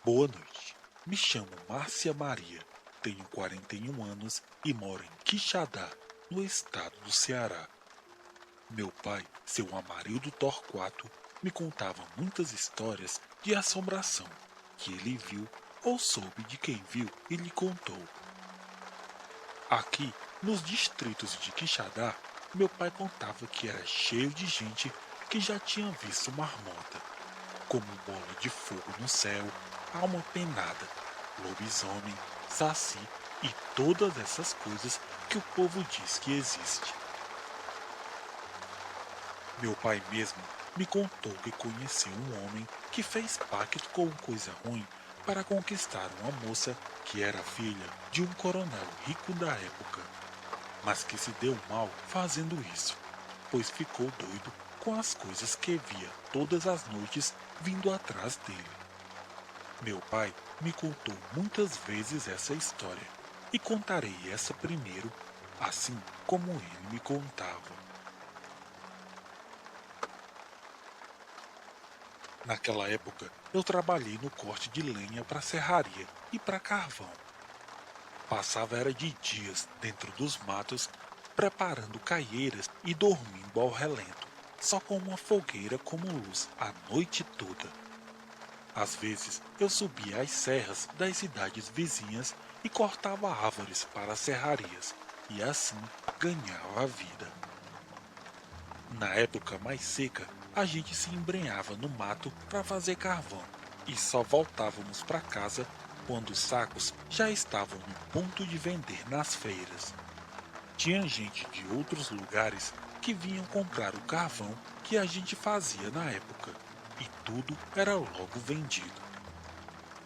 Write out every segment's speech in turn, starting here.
Boa noite. Me chamo Márcia Maria, tenho 41 anos e moro em Quixadá, no estado do Ceará. Meu pai, seu Amarildo Torquato, me contava muitas histórias de assombração que ele viu ou soube de quem viu e lhe contou. Aqui, nos distritos de Quixadá, meu pai contava que era cheio de gente que já tinha visto marmota, como bola de fogo no céu, alma penada, lobisomem, saci e todas essas coisas que o povo diz que existe. Meu pai mesmo me contou que conheceu um homem que fez pacto com coisa ruim para conquistar uma moça que era filha de um coronel rico da época, mas que se deu mal fazendo isso, pois ficou doido com as coisas que via todas as noites vindo atrás dele. Meu pai me contou muitas vezes essa história e contarei essa primeiro, assim como ele me contava. Naquela época, eu trabalhei no corte de lenha para serraria e para carvão. Passava era de dias dentro dos matos, preparando caieiras e dormindo ao relento, só com uma fogueira como luz a noite toda. Às vezes, eu subia as serras das cidades vizinhas e cortava árvores para as serrarias, e assim ganhava a vida. Na época mais seca, a gente se embrenhava no mato para fazer carvão e só voltávamos para casa quando os sacos já estavam no ponto de vender nas feiras. Tinha gente de outros lugares que vinham comprar o carvão que a gente fazia na época, e tudo era logo vendido.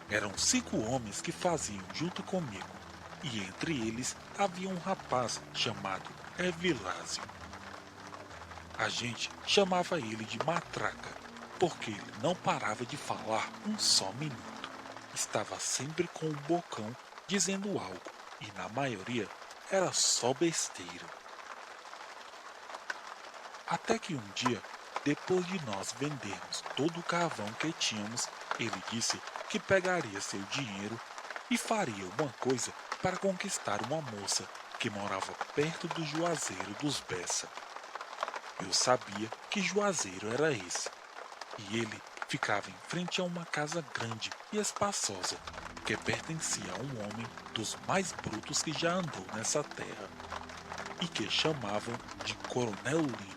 Eram 5 homens que faziam junto comigo, e entre eles havia um rapaz chamado Evilásio. A gente chamava ele de Matraca, porque ele não parava de falar um só minuto. Estava sempre com o bocão dizendo algo, e na maioria era só besteira. Até que um dia, depois de nós vendermos todo o carvão que tínhamos, ele disse que pegaria seu dinheiro e faria uma coisa para conquistar uma moça que morava perto do Juazeiro dos Bessa. Eu sabia que Juazeiro era esse, e ele ficava em frente a uma casa grande e espaçosa que pertencia a um homem dos mais brutos que já andou nessa terra e que chamavam de Coronel Lima.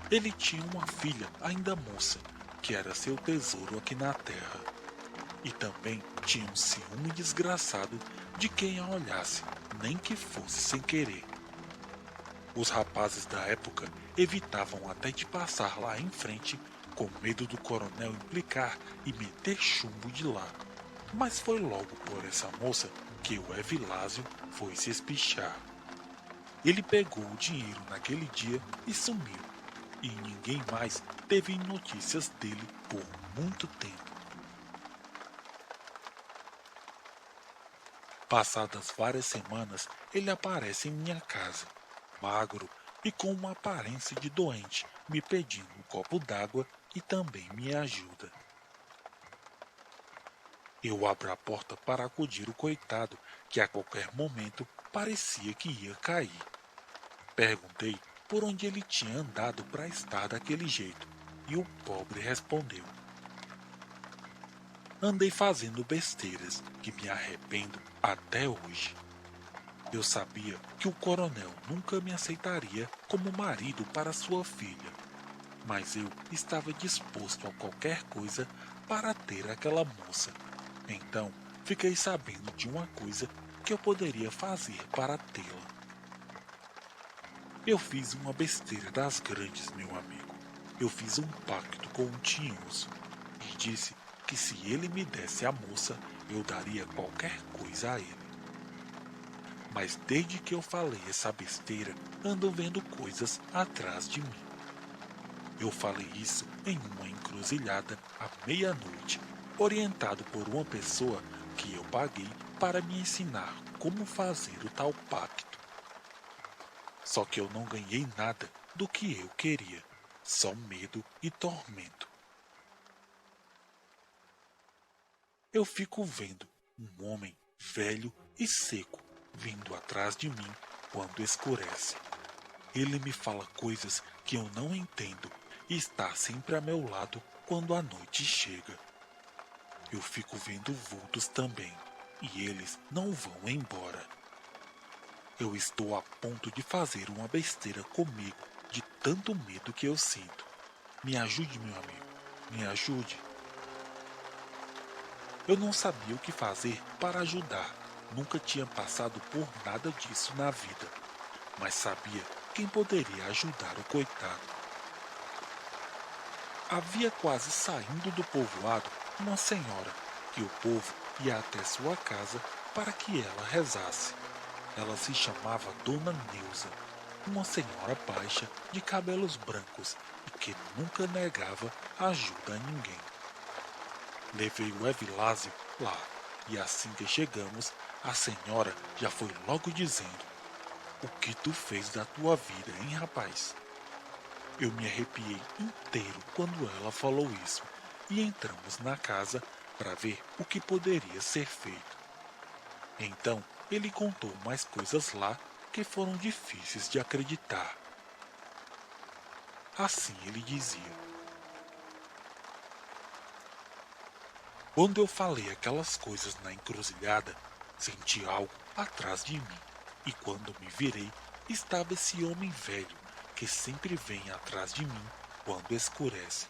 Ele tinha uma filha ainda moça, que era seu tesouro aqui na terra, e também tinha um ciúme desgraçado de quem a olhasse, nem que fosse sem querer. Os rapazes da época evitavam até de passar lá em frente, com medo do coronel implicar e meter chumbo de lá. Mas foi logo por essa moça que o Evilásio foi se espichar. Ele pegou o dinheiro naquele dia e sumiu, e ninguém mais teve notícias dele por muito tempo. Passadas várias semanas, ele aparece em minha casa, magro e com uma aparência de doente, me pedindo um copo d'água e também me ajuda. Eu abro a porta para acudir o coitado, que a qualquer momento parecia que ia cair. Perguntei por onde ele tinha andado para estar daquele jeito, e o pobre respondeu: andei fazendo besteiras que me arrependo até hoje. Eu sabia que o coronel nunca me aceitaria como marido para sua filha, mas eu estava disposto a qualquer coisa para ter aquela moça. Então, fiquei sabendo de uma coisa que eu poderia fazer para tê-la. Eu fiz uma besteira das grandes, meu amigo. Eu fiz um pacto com um tinhoso e disse que se ele me desse a moça, eu daria qualquer coisa a ele. Mas desde que eu falei essa besteira, ando vendo coisas atrás de mim. Eu falei isso em uma encruzilhada à meia-noite, orientado por uma pessoa que eu paguei para me ensinar como fazer o tal pacto. Só que eu não ganhei nada do que eu queria, só medo e tormento. eu fico vendo um homem velho e seco vindo atrás de mim quando escurece. Ele me fala coisas que eu não entendo e está sempre a meu lado quando a noite chega. Eu fico vendo vultos também e eles não vão embora. Eu estou a ponto de fazer uma besteira comigo de tanto medo que eu sinto. Me ajude, meu amigo, me ajude. Eu não sabia o que fazer para ajudar. Nunca tinha passado por nada disso na vida, mas sabia quem poderia ajudar o coitado. Havia quase saindo do povoado uma senhora que o povo ia até sua casa para que ela rezasse. Ela se chamava Dona Neuza, uma senhora baixa de cabelos brancos e que nunca negava ajuda a ninguém. Levei o Evilásio lá e assim que chegamos, a senhora já foi logo dizendo: "O que tu fez da tua vida, hein, rapaz?" Eu me arrepiei inteiro quando ela falou isso e entramos na casa para ver o que poderia ser feito. Então ele contou mais coisas lá que foram difíceis de acreditar. Assim ele dizia: "Quando eu falei aquelas coisas na encruzilhada, senti algo atrás de mim, e quando me virei, estava esse homem velho que sempre vem atrás de mim quando escurece.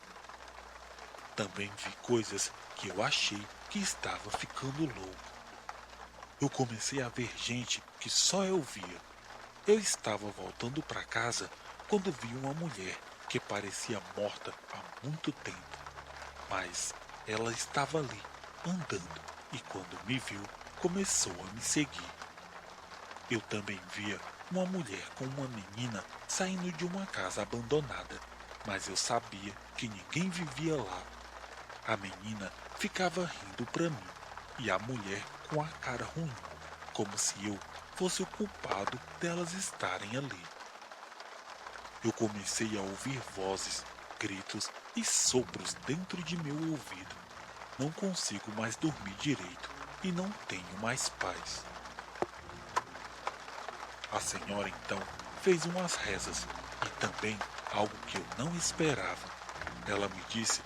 Também vi coisas que eu achei que estava ficando louco. Eu comecei a ver gente que só eu via. Eu estava voltando para casa quando vi uma mulher que parecia morta há muito tempo, mas ela estava ali, andando, e quando me viu, começou a me seguir. Eu também via uma mulher com uma menina saindo de uma casa abandonada, mas eu sabia que ninguém vivia lá. A menina ficava rindo para mim e a mulher com a cara ruim, como se eu fosse o culpado delas estarem ali. Eu comecei a ouvir vozes, gritos e sopros dentro de meu ouvido. Não consigo mais dormir direito e não tenho mais paz. A senhora então fez umas rezas e também algo que eu não esperava. Ela me disse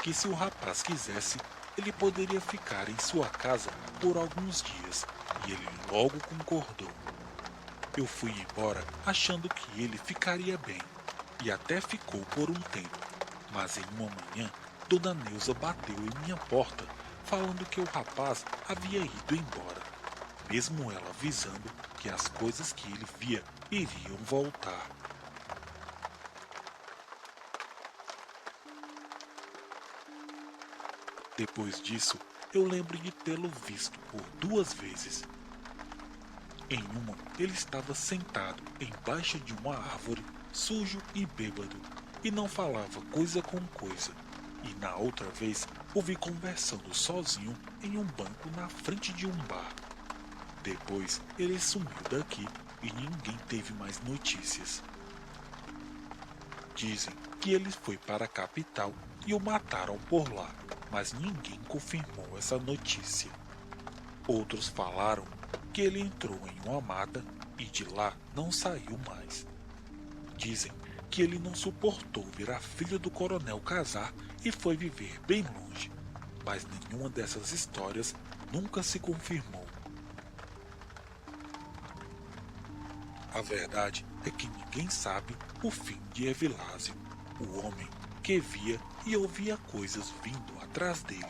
que se o rapaz quisesse, ele poderia ficar em sua casa por alguns dias e ele logo concordou. Eu fui embora achando que ele ficaria bem e até ficou por um tempo, mas em uma manhã Dona Neuza bateu em minha porta falando que o rapaz havia ido embora, mesmo ela avisando que as coisas que ele via iriam voltar. Depois disso, eu lembro de tê-lo visto por 2 vezes. Em uma, ele estava sentado embaixo de uma árvore, sujo e bêbado, e não falava coisa com coisa. E na outra vez, o vi conversando sozinho em um banco na frente de um bar. Depois, ele sumiu daqui e ninguém teve mais notícias. Dizem que ele foi para a capital e o mataram por lá, mas ninguém confirmou essa notícia. Outros falaram que ele entrou em uma mata e de lá não saiu mais. Dizem que ele não suportou ver a filha do coronel casar e foi viver bem longe, mas nenhuma dessas histórias nunca se confirmou. A verdade é que ninguém sabe o fim de Evilásio, o homem que via e ouvia coisas vindo atrás dele,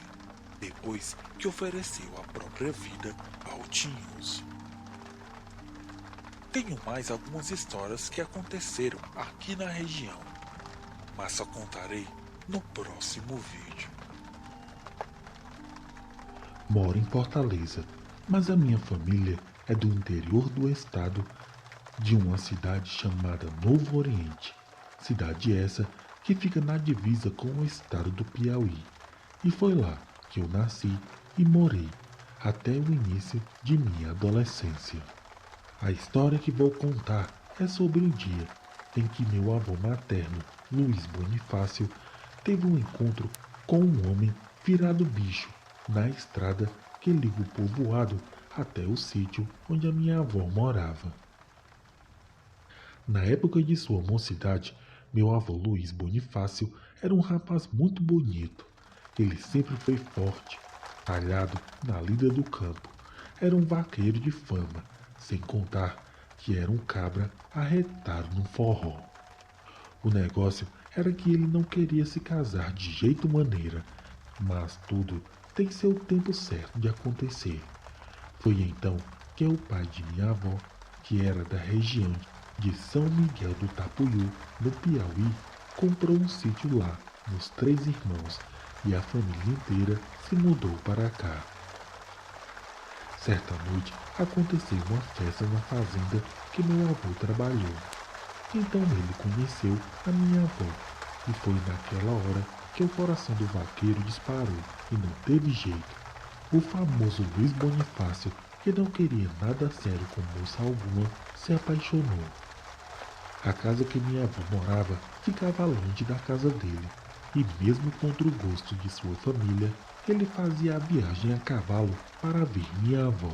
depois que ofereceu a própria vida ao tinhoso. Tenho mais algumas histórias que aconteceram aqui na região, mas só contarei no próximo vídeo. Moro em Fortaleza, mas a minha família é do interior do estado, de uma cidade chamada Novo Oriente. Cidade essa que fica na divisa com o estado do Piauí. E foi lá que eu nasci e morei até o início de minha adolescência. A história que vou contar é sobre o dia em que meu avô materno, Luiz Bonifácio, teve um encontro com um homem virado bicho na estrada que liga o povoado até o sítio onde a minha avó morava. Na época de sua mocidade, meu avô Luiz Bonifácio era um rapaz muito bonito. Ele sempre foi forte, talhado na lida do campo. Era um vaqueiro de fama, sem contar que era um cabra arretado no forró. O negócio era que ele não queria se casar de jeito maneira, mas tudo tem seu tempo certo de acontecer. Foi então que o pai de minha avó, que era da região de São Miguel do Tapuiú, no Piauí, comprou um sítio lá, nos Três Irmãos, e a família inteira se mudou para cá. Certa noite aconteceu uma festa na fazenda que meu avô trabalhou. Então ele conheceu a minha avó, e foi naquela hora que o coração do vaqueiro disparou e não teve jeito. O famoso Luiz Bonifácio, que não queria nada sério com moça alguma, se apaixonou. A casa que minha avó morava ficava longe da casa dele, e mesmo contra o gosto de sua família, ele fazia a viagem a cavalo para ver minha avó.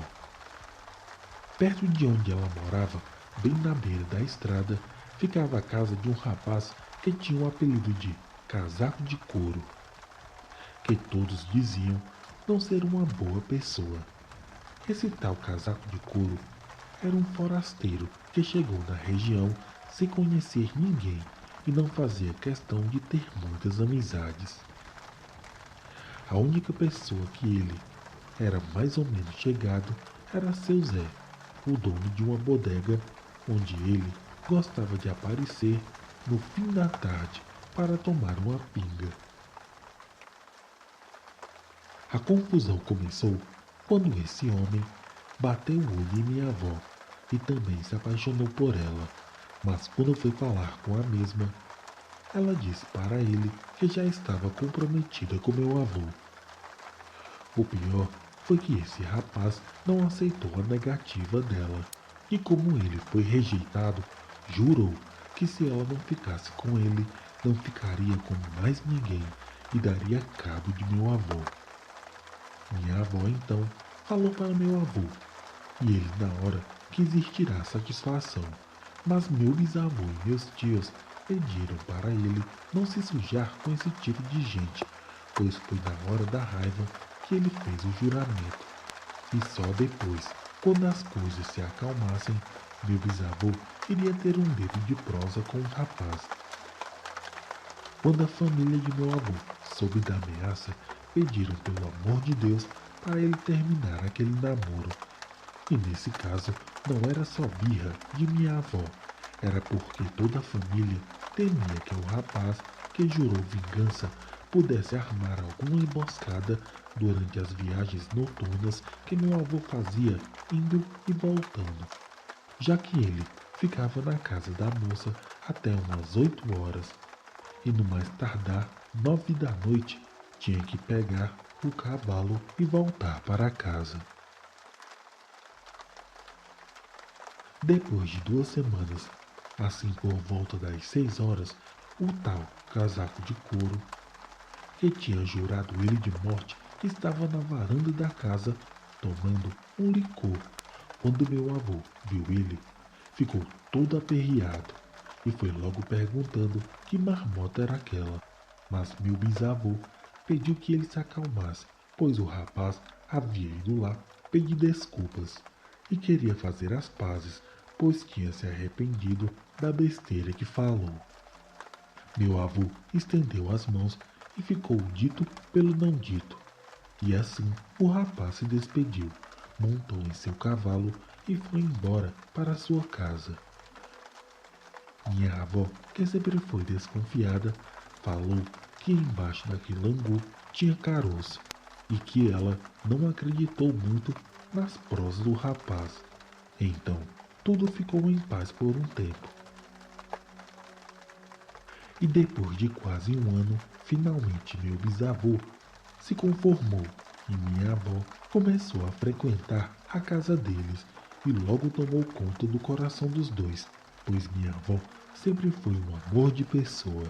Perto de onde ela morava, bem na beira da estrada, ficava a casa de um rapaz que tinha o apelido de Casaco de Couro, que todos diziam não ser uma boa pessoa. Esse tal Casaco de Couro era um forasteiro que chegou na região sem conhecer ninguém e não fazia questão de ter muitas amizades. A única pessoa que ele era mais ou menos chegado era seu Zé, o dono de uma bodega onde ele gostava de aparecer no fim da tarde para tomar uma pinga. A confusão começou quando esse homem bateu o olho em minha avó e também se apaixonou por ela, mas quando foi falar com a mesma, ela disse para ele que já estava comprometida com meu avô. O pior foi que esse rapaz não aceitou a negativa dela, e como ele foi rejeitado, jurou que se ela não ficasse com ele, não ficaria com mais ninguém e daria cabo de meu avô. Minha avó então falou para meu avô, e ele na hora quis tirar satisfação, mas meu bisavô e meus tios pediram para ele não se sujar com esse tipo de gente, pois foi na hora da raiva que ele fez o juramento. E só depois, quando as coisas se acalmassem, meu bisavô iria ter um dedo de prosa com o rapaz. Quando a família de meu avô soube da ameaça, pediram pelo amor de Deus para ele terminar aquele namoro. E nesse caso, não era só birra de minha avó, era porque toda a família temia que o rapaz, que jurou vingança, pudesse armar alguma emboscada durante as viagens noturnas que meu avô fazia indo e voltando, já que ele ficava na casa da moça até umas 8 horas e no mais tardar 9 da noite tinha que pegar o cavalo e voltar para casa. Depois de 2 semanas, assim por volta das 6 horas, o tal Casaco de Couro, que tinha jurado ele de morte, estava na varanda da casa tomando um licor. Quando meu avô viu ele, ficou todo aperreado e foi logo perguntando que marmota era aquela. Mas meu bisavô pediu que ele se acalmasse, pois o rapaz havia ido lá pedir desculpas e queria fazer as pazes, pois tinha se arrependido da besteira que falou. Meu avô estendeu as mãos e ficou dito pelo não dito. E assim o rapaz se despediu, montou em seu cavalo e foi embora para sua casa. Minha avó, que sempre foi desconfiada, falou que embaixo daquele angu tinha caroço e que ela não acreditou muito nas prosas do rapaz. Então, tudo ficou em paz por um tempo. E depois de quase um ano, finalmente meu bisavô se conformou e minha avó começou a frequentar a casa deles e logo tomou conta do coração dos dois, pois minha avó sempre foi um amor de pessoa.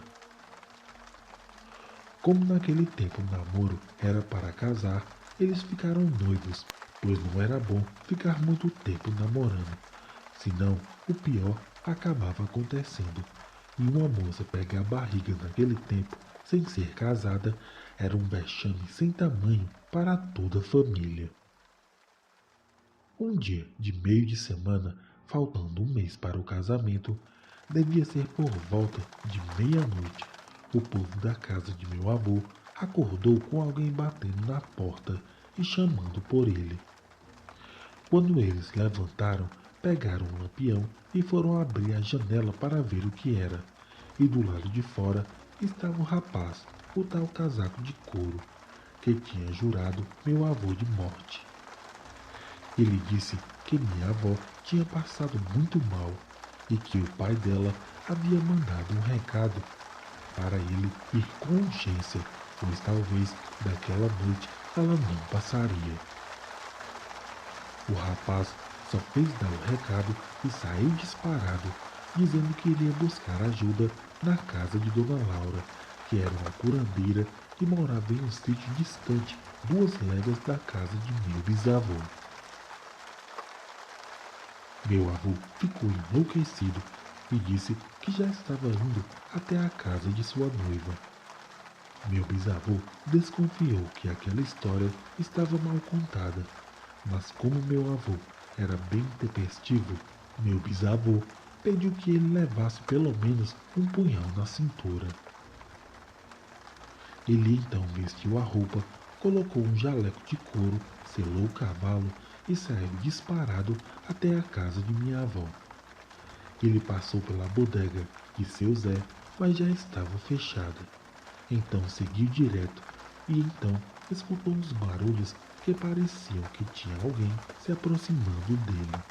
Como naquele tempo o namoro era para casar, eles ficaram noivos, pois não era bom ficar muito tempo namorando, senão o pior acabava acontecendo. E uma moça pegar a barriga naquele tempo, sem ser casada, era um vexame sem tamanho para toda a família. Um dia de meio de semana, faltando um mês para o casamento, devia ser por volta de meia-noite. O povo da casa de meu avô acordou com alguém batendo na porta e chamando por ele. Quando eles levantaram, pegaram um lampião e foram abrir a janela para ver o que era. E do lado de fora estava o rapaz, o tal casaco de couro, que tinha jurado meu avô de morte. Ele disse que minha avó tinha passado muito mal e que o pai dela havia mandado um recado para ele ir com urgência, pois talvez daquela noite ela não passaria. O rapaz só fez dar o recado e saiu disparado, dizendo que iria buscar ajuda na casa de Dona Laura, que era uma curandeira que morava em um sítio distante 2 léguas da casa de meu bisavô. Meu avô ficou enlouquecido e disse que já estava indo até a casa de sua noiva. Meu bisavô desconfiou que aquela história estava mal contada, mas como meu avô era bem tempestivo, meu bisavô pediu que ele levasse pelo menos um punhal na cintura. Ele então vestiu a roupa, colocou um jaleco de couro, selou o cavalo e saiu disparado até a casa de minha avó. Ele passou pela bodega de seu Zé, mas já estava fechada. Então seguiu direto e então escutou uns barulhos que pareciam que tinha alguém se aproximando dele.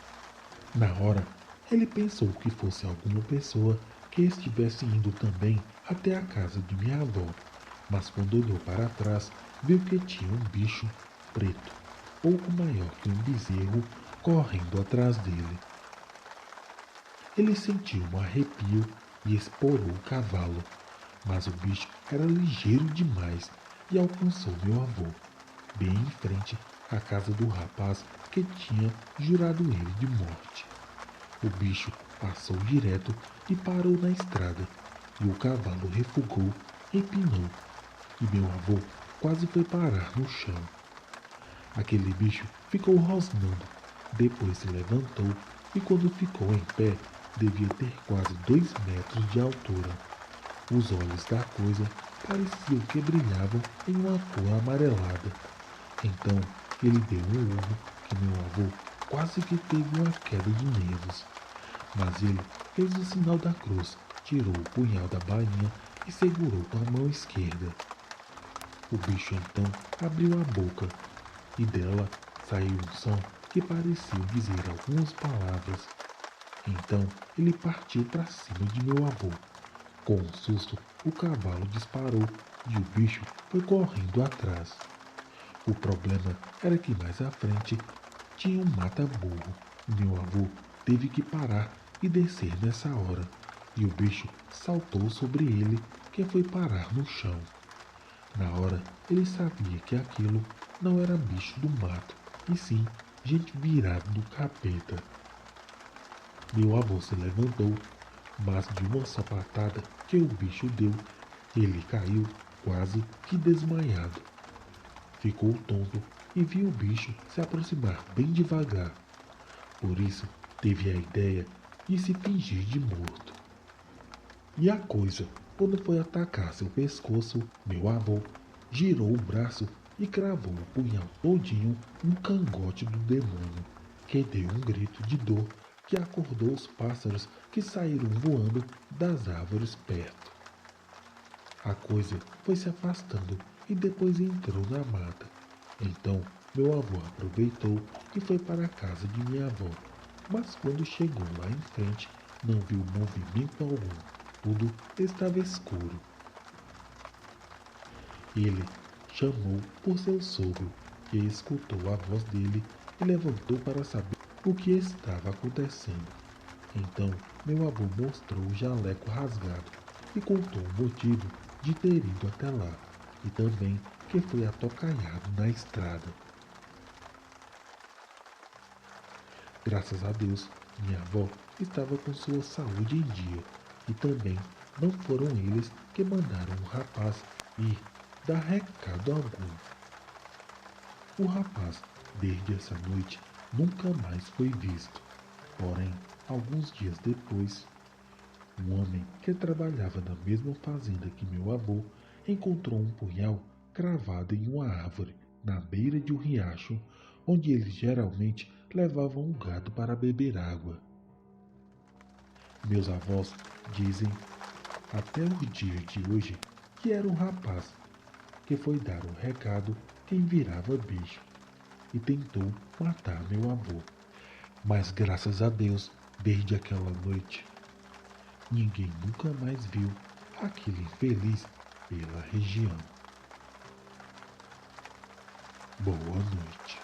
Na hora, ele pensou que fosse alguma pessoa que estivesse indo também até a casa de minha avó, mas quando olhou para trás, viu que tinha um bicho preto, pouco maior que um bezerro, correndo atrás dele. Ele sentiu um arrepio e esporou o cavalo, mas o bicho era ligeiro demais e alcançou meu avô, bem em frente à casa do rapaz que tinha jurado ele de morte. O bicho passou direto e parou na estrada, e o cavalo refugou, empinou, e meu avô quase foi parar no chão. Aquele bicho ficou rosnando, depois se levantou e quando ficou em pé, devia ter quase 2 metros de altura. Os olhos da coisa pareciam que brilhavam em uma cor amarelada. Então ele deu um urro que meu avô quase que teve uma queda de nervos. Mas ele fez o sinal da cruz, tirou o punhal da bainha e segurou com a mão esquerda. O bicho então abriu a boca e dela saiu um som que parecia dizer algumas palavras. Então ele partiu para cima de meu avô. Com um susto, o cavalo disparou e o bicho foi correndo atrás. O problema era que mais à frente tinha um mata-burro. Meu avô teve que parar e descer nessa hora, e o bicho saltou sobre ele, que foi parar no chão. Na hora, ele sabia que aquilo não era bicho do mato, e sim gente virada do capeta. Meu avô se levantou, mas de uma sapatada que o bicho deu, ele caiu quase que desmaiado. Ficou tonto e viu o bicho se aproximar bem devagar. Por isso, teve a ideia de se fingir de morto. E a coisa, quando foi atacar seu pescoço, meu avô girou o braço e cravou o punhal todinho no cangote do demônio, que deu um grito de dor que acordou os pássaros que saíram voando das árvores perto. A coisa foi se afastando e depois entrou na mata. Então meu avô aproveitou e foi para a casa de minha avó. Mas quando chegou lá em frente, não viu movimento algum. Tudo estava escuro. Ele chamou por seu sogro, que escutou a voz dele e levantou para saber o que estava acontecendo. Então meu avô mostrou o jaleco rasgado e contou o motivo de ter ido até lá, e também que foi atocaiado na estrada. Graças a Deus, minha avó estava com sua saúde em dia e também não foram eles que mandaram o rapaz ir dar recado algum. O rapaz, desde essa noite, nunca mais foi visto. Porém, alguns dias depois, um homem que trabalhava na mesma fazenda que meu avô encontrou um punhal cravado em uma árvore na beira de um riacho onde eles geralmente levavam o gado para beber água. Meus avós dizem até os dias de hoje que era um rapaz que foi dar o recado quem virava bicho e tentou matar meu avô. Mas graças a Deus, desde aquela noite, ninguém nunca mais viu aquele infeliz pela região. Boa noite.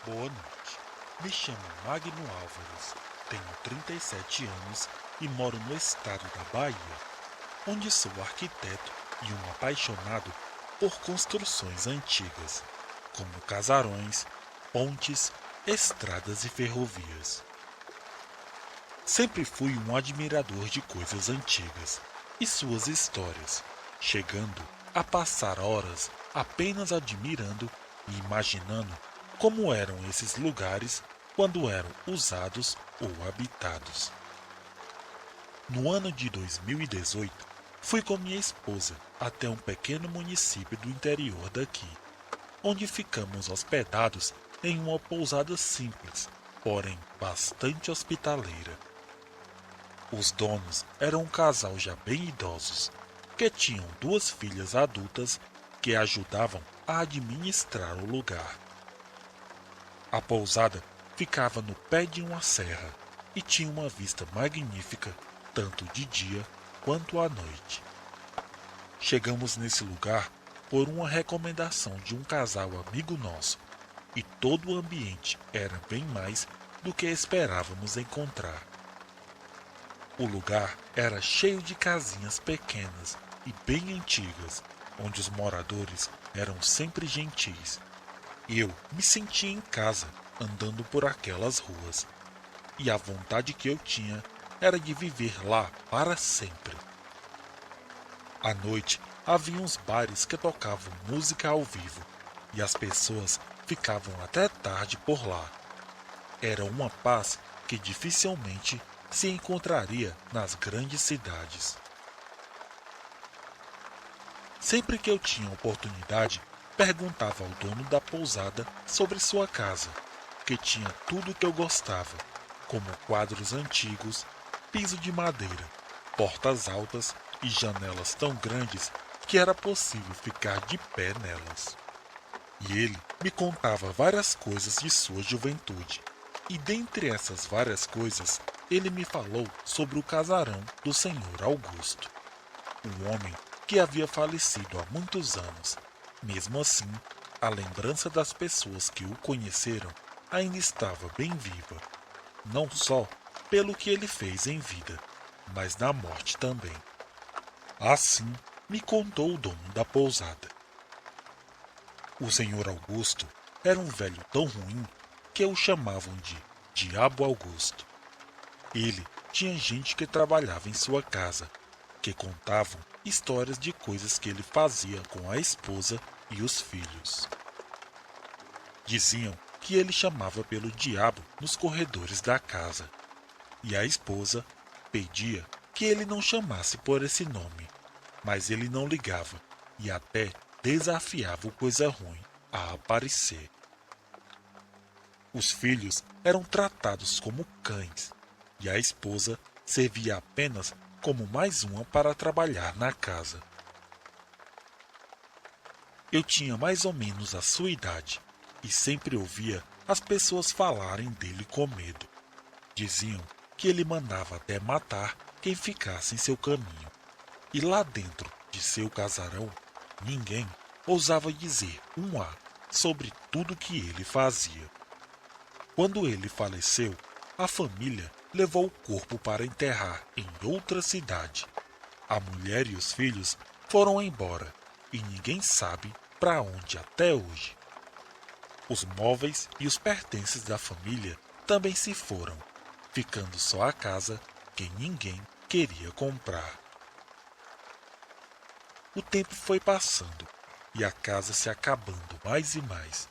Boa noite. Me chamo Magno Álvares, tenho 37 anos e moro no estado da Bahia, onde sou arquiteto e um apaixonado por construções antigas, como casarões, pontes, estradas e ferrovias. Sempre fui um admirador de coisas antigas e suas histórias, chegando a passar horas apenas admirando e imaginando como eram esses lugares quando eram usados ou habitados. No ano de 2018, fui com minha esposa até um pequeno município do interior daqui, onde ficamos hospedados em uma pousada simples, porém bastante hospitaleira. Os donos eram um casal já bem idosos, que tinham duas filhas adultas que ajudavam a administrar o lugar. A pousada ficava no pé de uma serra e tinha uma vista magnífica tanto de dia quanto à noite. Chegamos nesse lugar por uma recomendação de um casal amigo nosso, e todo o ambiente era bem mais do que esperávamos encontrar. O lugar era cheio de casinhas pequenas e bem antigas, onde os moradores eram sempre gentis. E eu me sentia em casa andando por aquelas ruas, e a vontade que eu tinha era de viver lá para sempre. À noite havia uns bares que tocavam música ao vivo, e as pessoas ficavam até tarde por lá. Era uma paz que dificilmente se encontraria nas grandes cidades. Sempre que eu tinha oportunidade, perguntava ao dono da pousada sobre sua casa, que tinha tudo o que eu gostava, como quadros antigos, piso de madeira, portas altas e janelas tão grandes que era possível ficar de pé nelas. E ele me contava várias coisas de sua juventude, e dentre essas várias coisas, ele me falou sobre o casarão do senhor Augusto, um homem que havia falecido há muitos anos. Mesmo assim, a lembrança das pessoas que o conheceram ainda estava bem viva, não só pelo que ele fez em vida, mas na morte também. Assim me contou o dono da pousada. O senhor Augusto era um velho tão ruim que o chamavam de Diabo Augusto. Ele tinha gente que trabalhava em sua casa, que contavam histórias de coisas que ele fazia com a esposa e os filhos. Diziam que ele chamava pelo diabo nos corredores da casa, e a esposa pedia que ele não chamasse por esse nome, mas ele não ligava e até desafiava o coisa ruim a aparecer. Os filhos eram tratados como cães, e a esposa servia apenas como mais uma para trabalhar na casa. Eu tinha mais ou menos a sua idade, e sempre ouvia as pessoas falarem dele com medo. Diziam que ele mandava até matar quem ficasse em seu caminho, e lá dentro de seu casarão, ninguém ousava dizer um A sobre tudo que ele fazia. Quando ele faleceu, a família levou o corpo para enterrar em outra cidade. A mulher e os filhos foram embora e ninguém sabe para onde até hoje. Os móveis e os pertences da família também se foram, ficando só a casa que ninguém queria comprar. O tempo foi passando e a casa se acabando mais e mais,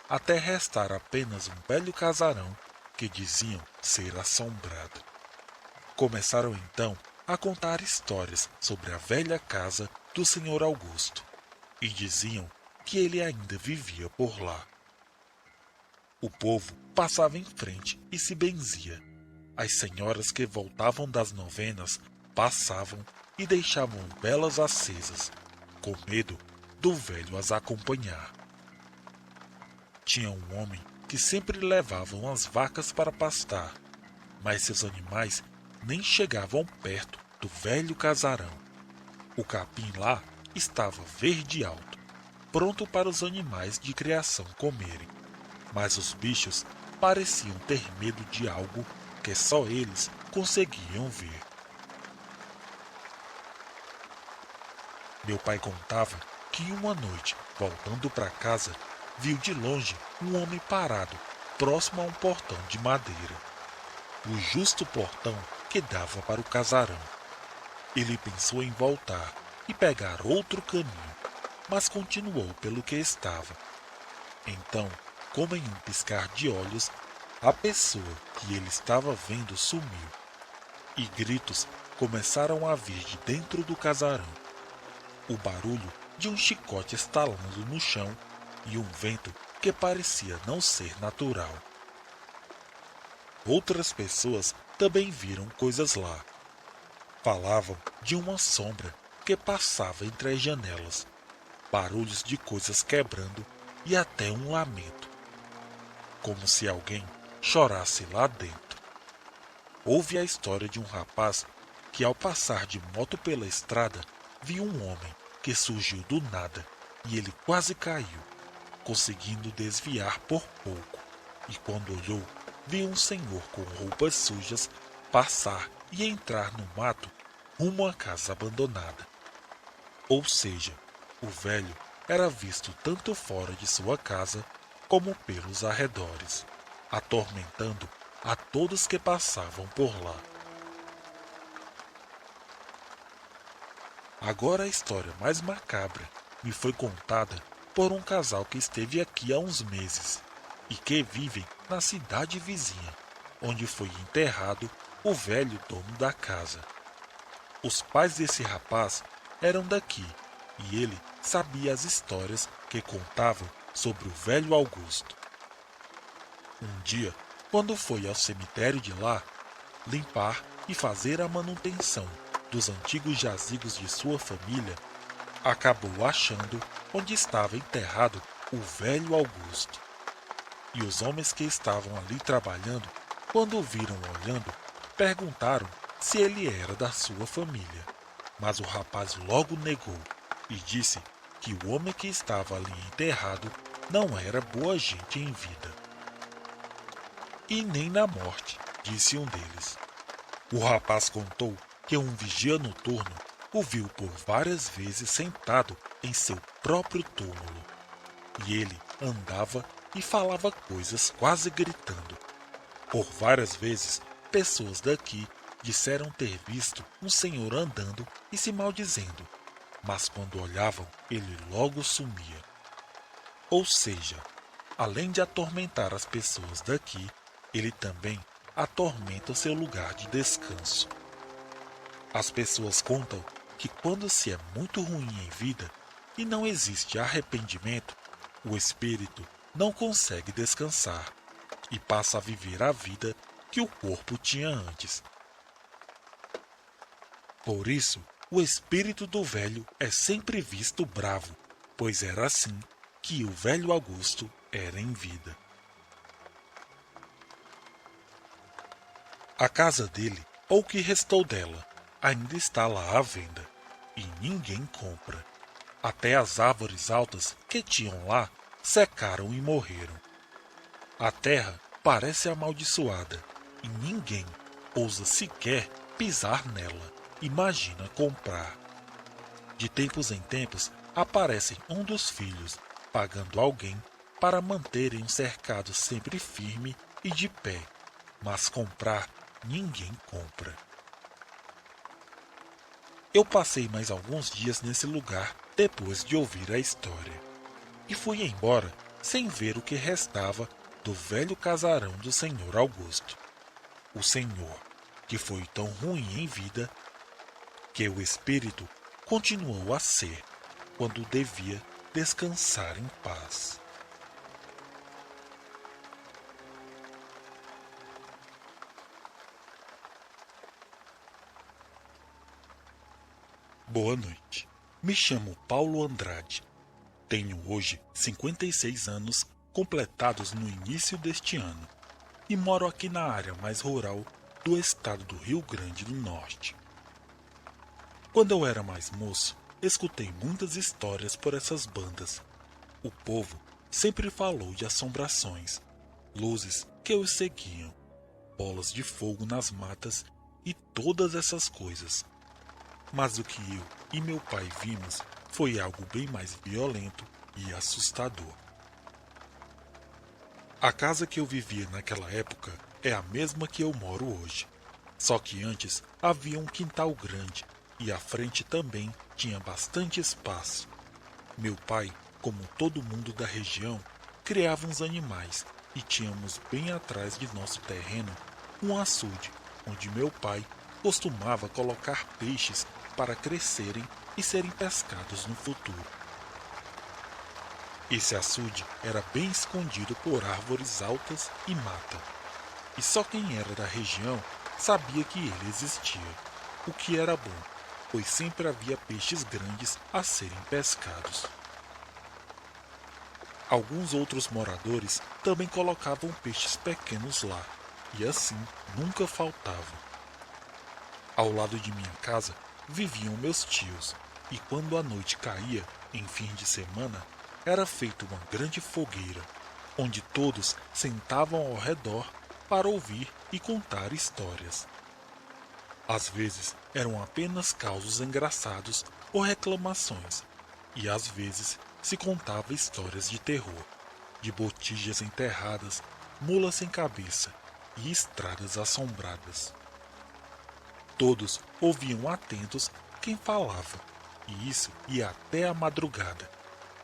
até restar apenas um velho casarão que diziam ser assombrado. Começaram então a contar histórias sobre a velha casa do Sr. Augusto e diziam que ele ainda vivia por lá. O povo passava em frente e se benzia. As senhoras que voltavam das novenas passavam e deixavam velas acesas, com medo do velho as acompanhar. Tinha um homem que sempre levava as vacas para pastar, mas seus animais nem chegavam perto do velho casarão. O capim lá estava verde alto, pronto para os animais de criação comerem, mas os bichos pareciam ter medo de algo que só eles conseguiam ver. Meu pai contava que uma noite, voltando para casa, viu de longe um homem parado próximo a um portão de madeira, o justo portão que dava para o casarão. Ele pensou em voltar e pegar outro caminho, mas continuou pelo que estava. Então, como em um piscar de olhos, a pessoa que ele estava vendo sumiu, e gritos começaram a vir de dentro do casarão. O barulho de um chicote estalando no chão e um vento que parecia não ser natural. Outras pessoas também viram coisas lá. Falavam de uma sombra que passava entre as janelas, barulhos de coisas quebrando e até um lamento, como se alguém chorasse lá dentro. Houve a história de um rapaz que, ao passar de moto pela estrada, viu um homem que surgiu do nada e ele quase caiu, conseguindo desviar por pouco, e quando olhou, viu um senhor com roupas sujas passar e entrar no mato rumo à casa abandonada. Ou seja, o velho era visto tanto fora de sua casa como pelos arredores, atormentando a todos que passavam por lá. Agora a história mais macabra me foi contada por um casal que esteve aqui há uns meses e que vivem na cidade vizinha, onde foi enterrado o velho dono da casa. Os pais desse rapaz eram daqui e ele sabia as histórias que contavam sobre o velho Augusto. Um dia, quando foi ao cemitério de lá, limpar e fazer a manutenção dos antigos jazigos de sua família, acabou achando onde estava enterrado o velho Augusto. E os homens que estavam ali trabalhando, quando o viram olhando, perguntaram se ele era da sua família. Mas o rapaz logo negou e disse que o homem que estava ali enterrado não era boa gente em vida. E nem na morte, disse um deles. O rapaz contou que um vigia noturno o viu por várias vezes sentado em seu próprio túmulo. E ele andava e falava coisas quase gritando. Por várias vezes, pessoas daqui disseram ter visto um senhor andando e se maldizendo, mas quando olhavam, ele logo sumia. Ou seja, além de atormentar as pessoas daqui, ele também atormenta o seu lugar de descanso. As pessoas contam que quando se é muito ruim em vida e não existe arrependimento, o espírito não consegue descansar e passa a viver a vida que o corpo tinha antes. Por isso, o espírito do velho é sempre visto bravo, pois era assim que o velho Augusto era em vida. A casa dele, ou o que restou dela, ainda está lá à venda, e ninguém compra. Até as árvores altas que tinham lá secaram e morreram. A terra parece amaldiçoada, e ninguém, ousa sequer pisar nela, imagina comprar. De tempos em tempos aparecem um dos filhos, pagando alguém para manterem o cercado sempre firme e de pé, mas comprar ninguém compra. Eu passei mais alguns dias nesse lugar depois de ouvir a história, e fui embora sem ver o que restava do velho casarão do Senhor Augusto. O Senhor, que foi tão ruim em vida, que o espírito continuou a ser, quando devia descansar em paz. Boa noite. Me chamo Paulo Andrade. Tenho hoje 56 anos completados no início deste ano e moro aqui na área mais rural do estado do Rio Grande do Norte. Quando eu era mais moço, escutei muitas histórias por essas bandas. O povo sempre falou de assombrações, luzes que os seguiam, bolas de fogo nas matas e todas essas coisas. Mas o que eu e meu pai vimos foi algo bem mais violento e assustador. A casa que eu vivia naquela época é a mesma que eu moro hoje. Só que antes havia um quintal grande e à frente também tinha bastante espaço. Meu pai, como todo mundo da região, criava uns animais e tínhamos bem atrás de nosso terreno um açude, onde meu pai costumava colocar peixes para crescerem e serem pescados no futuro. Esse açude era bem escondido por árvores altas e mata, e só quem era da região sabia que ele existia, o que era bom, pois sempre havia peixes grandes a serem pescados. Alguns outros moradores também colocavam peixes pequenos lá, e assim nunca faltavam. Ao lado de minha casa viviam meus tios, e quando a noite caía, em fim de semana, era feita uma grande fogueira, onde todos sentavam ao redor para ouvir e contar histórias. Às vezes eram apenas causos engraçados ou reclamações, e às vezes se contava histórias de terror, de botijas enterradas, mulas sem cabeça e estradas assombradas. Todos ouviam atentos quem falava, e isso ia até a madrugada,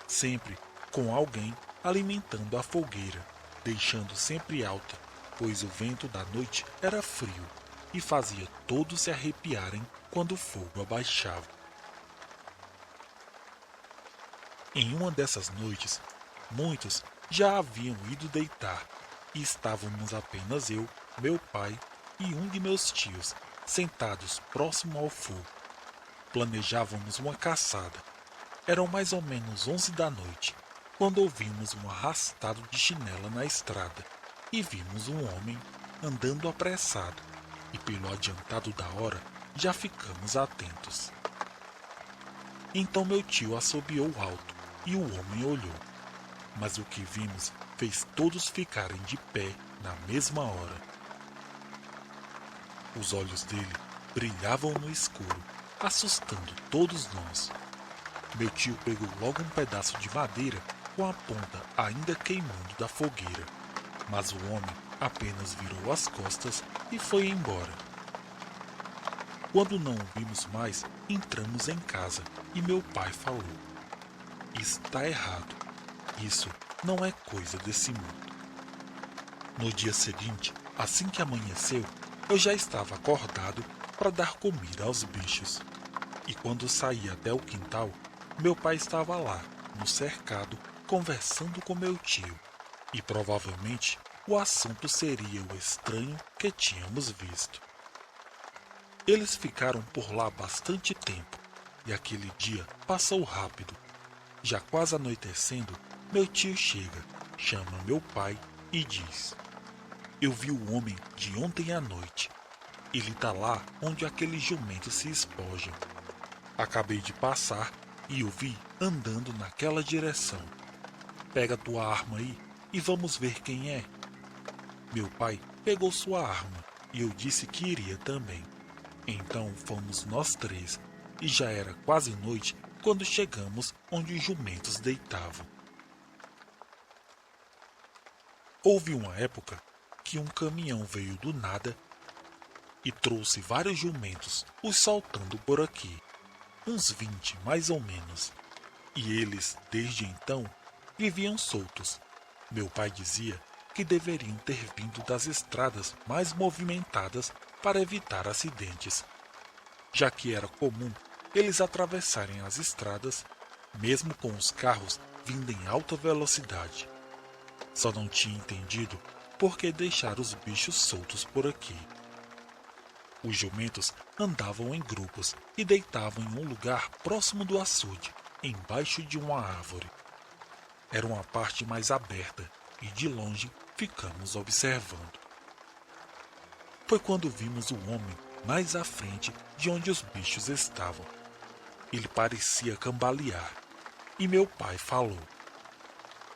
sempre com alguém alimentando a fogueira, deixando sempre alta, pois o vento da noite era frio e fazia todos se arrepiarem quando o fogo abaixava. Em uma dessas noites, muitos já haviam ido deitar e estávamos apenas eu, meu pai e um de meus tios sentados próximo ao fogo. Planejávamos uma caçada. Eram mais ou menos 11 da noite, quando ouvimos um arrastado de chinela na estrada e vimos um homem andando apressado, e pelo adiantado da hora já ficamos atentos. Então meu tio assobiou alto e o homem olhou, mas o que vimos fez todos ficarem de pé na mesma hora. Os olhos dele brilhavam no escuro, assustando todos nós. Meu tio pegou logo um pedaço de madeira com a ponta ainda queimando da fogueira, mas o homem apenas virou as costas e foi embora. Quando não o vimos mais, entramos em casa e meu pai falou: "Está errado. Isso não é coisa desse mundo." No dia seguinte, assim que amanheceu, eu já estava acordado para dar comida aos bichos. E quando saí até o quintal, meu pai estava lá, no cercado, conversando com meu tio. E provavelmente o assunto seria o estranho que tínhamos visto. Eles ficaram por lá bastante tempo, e aquele dia passou rápido. Já quase anoitecendo, meu tio chega, chama meu pai e diz: "Eu vi o homem de ontem à noite. Ele tá lá onde aqueles jumentos se espojam. Acabei de passar e o vi andando naquela direção. Pega tua arma aí e vamos ver quem é." Meu pai pegou sua arma e eu disse que iria também. Então fomos nós três, e já era quase noite quando chegamos onde os jumentos deitavam. Houve uma época que um caminhão veio do nada e trouxe vários jumentos, os soltando por aqui, uns 20 mais ou menos. E eles, desde então, viviam soltos. Meu pai dizia que deveriam ter vindo das estradas mais movimentadas para evitar acidentes, já que era comum eles atravessarem as estradas, mesmo com os carros vindo em alta velocidade. Só não tinha entendido por que deixar os bichos soltos por aqui. Os jumentos andavam em grupos e deitavam em um lugar próximo do açude, embaixo de uma árvore. Era uma parte mais aberta e de longe ficamos observando. Foi quando vimos o homem mais à frente de onde os bichos estavam. Ele parecia cambalear e meu pai falou: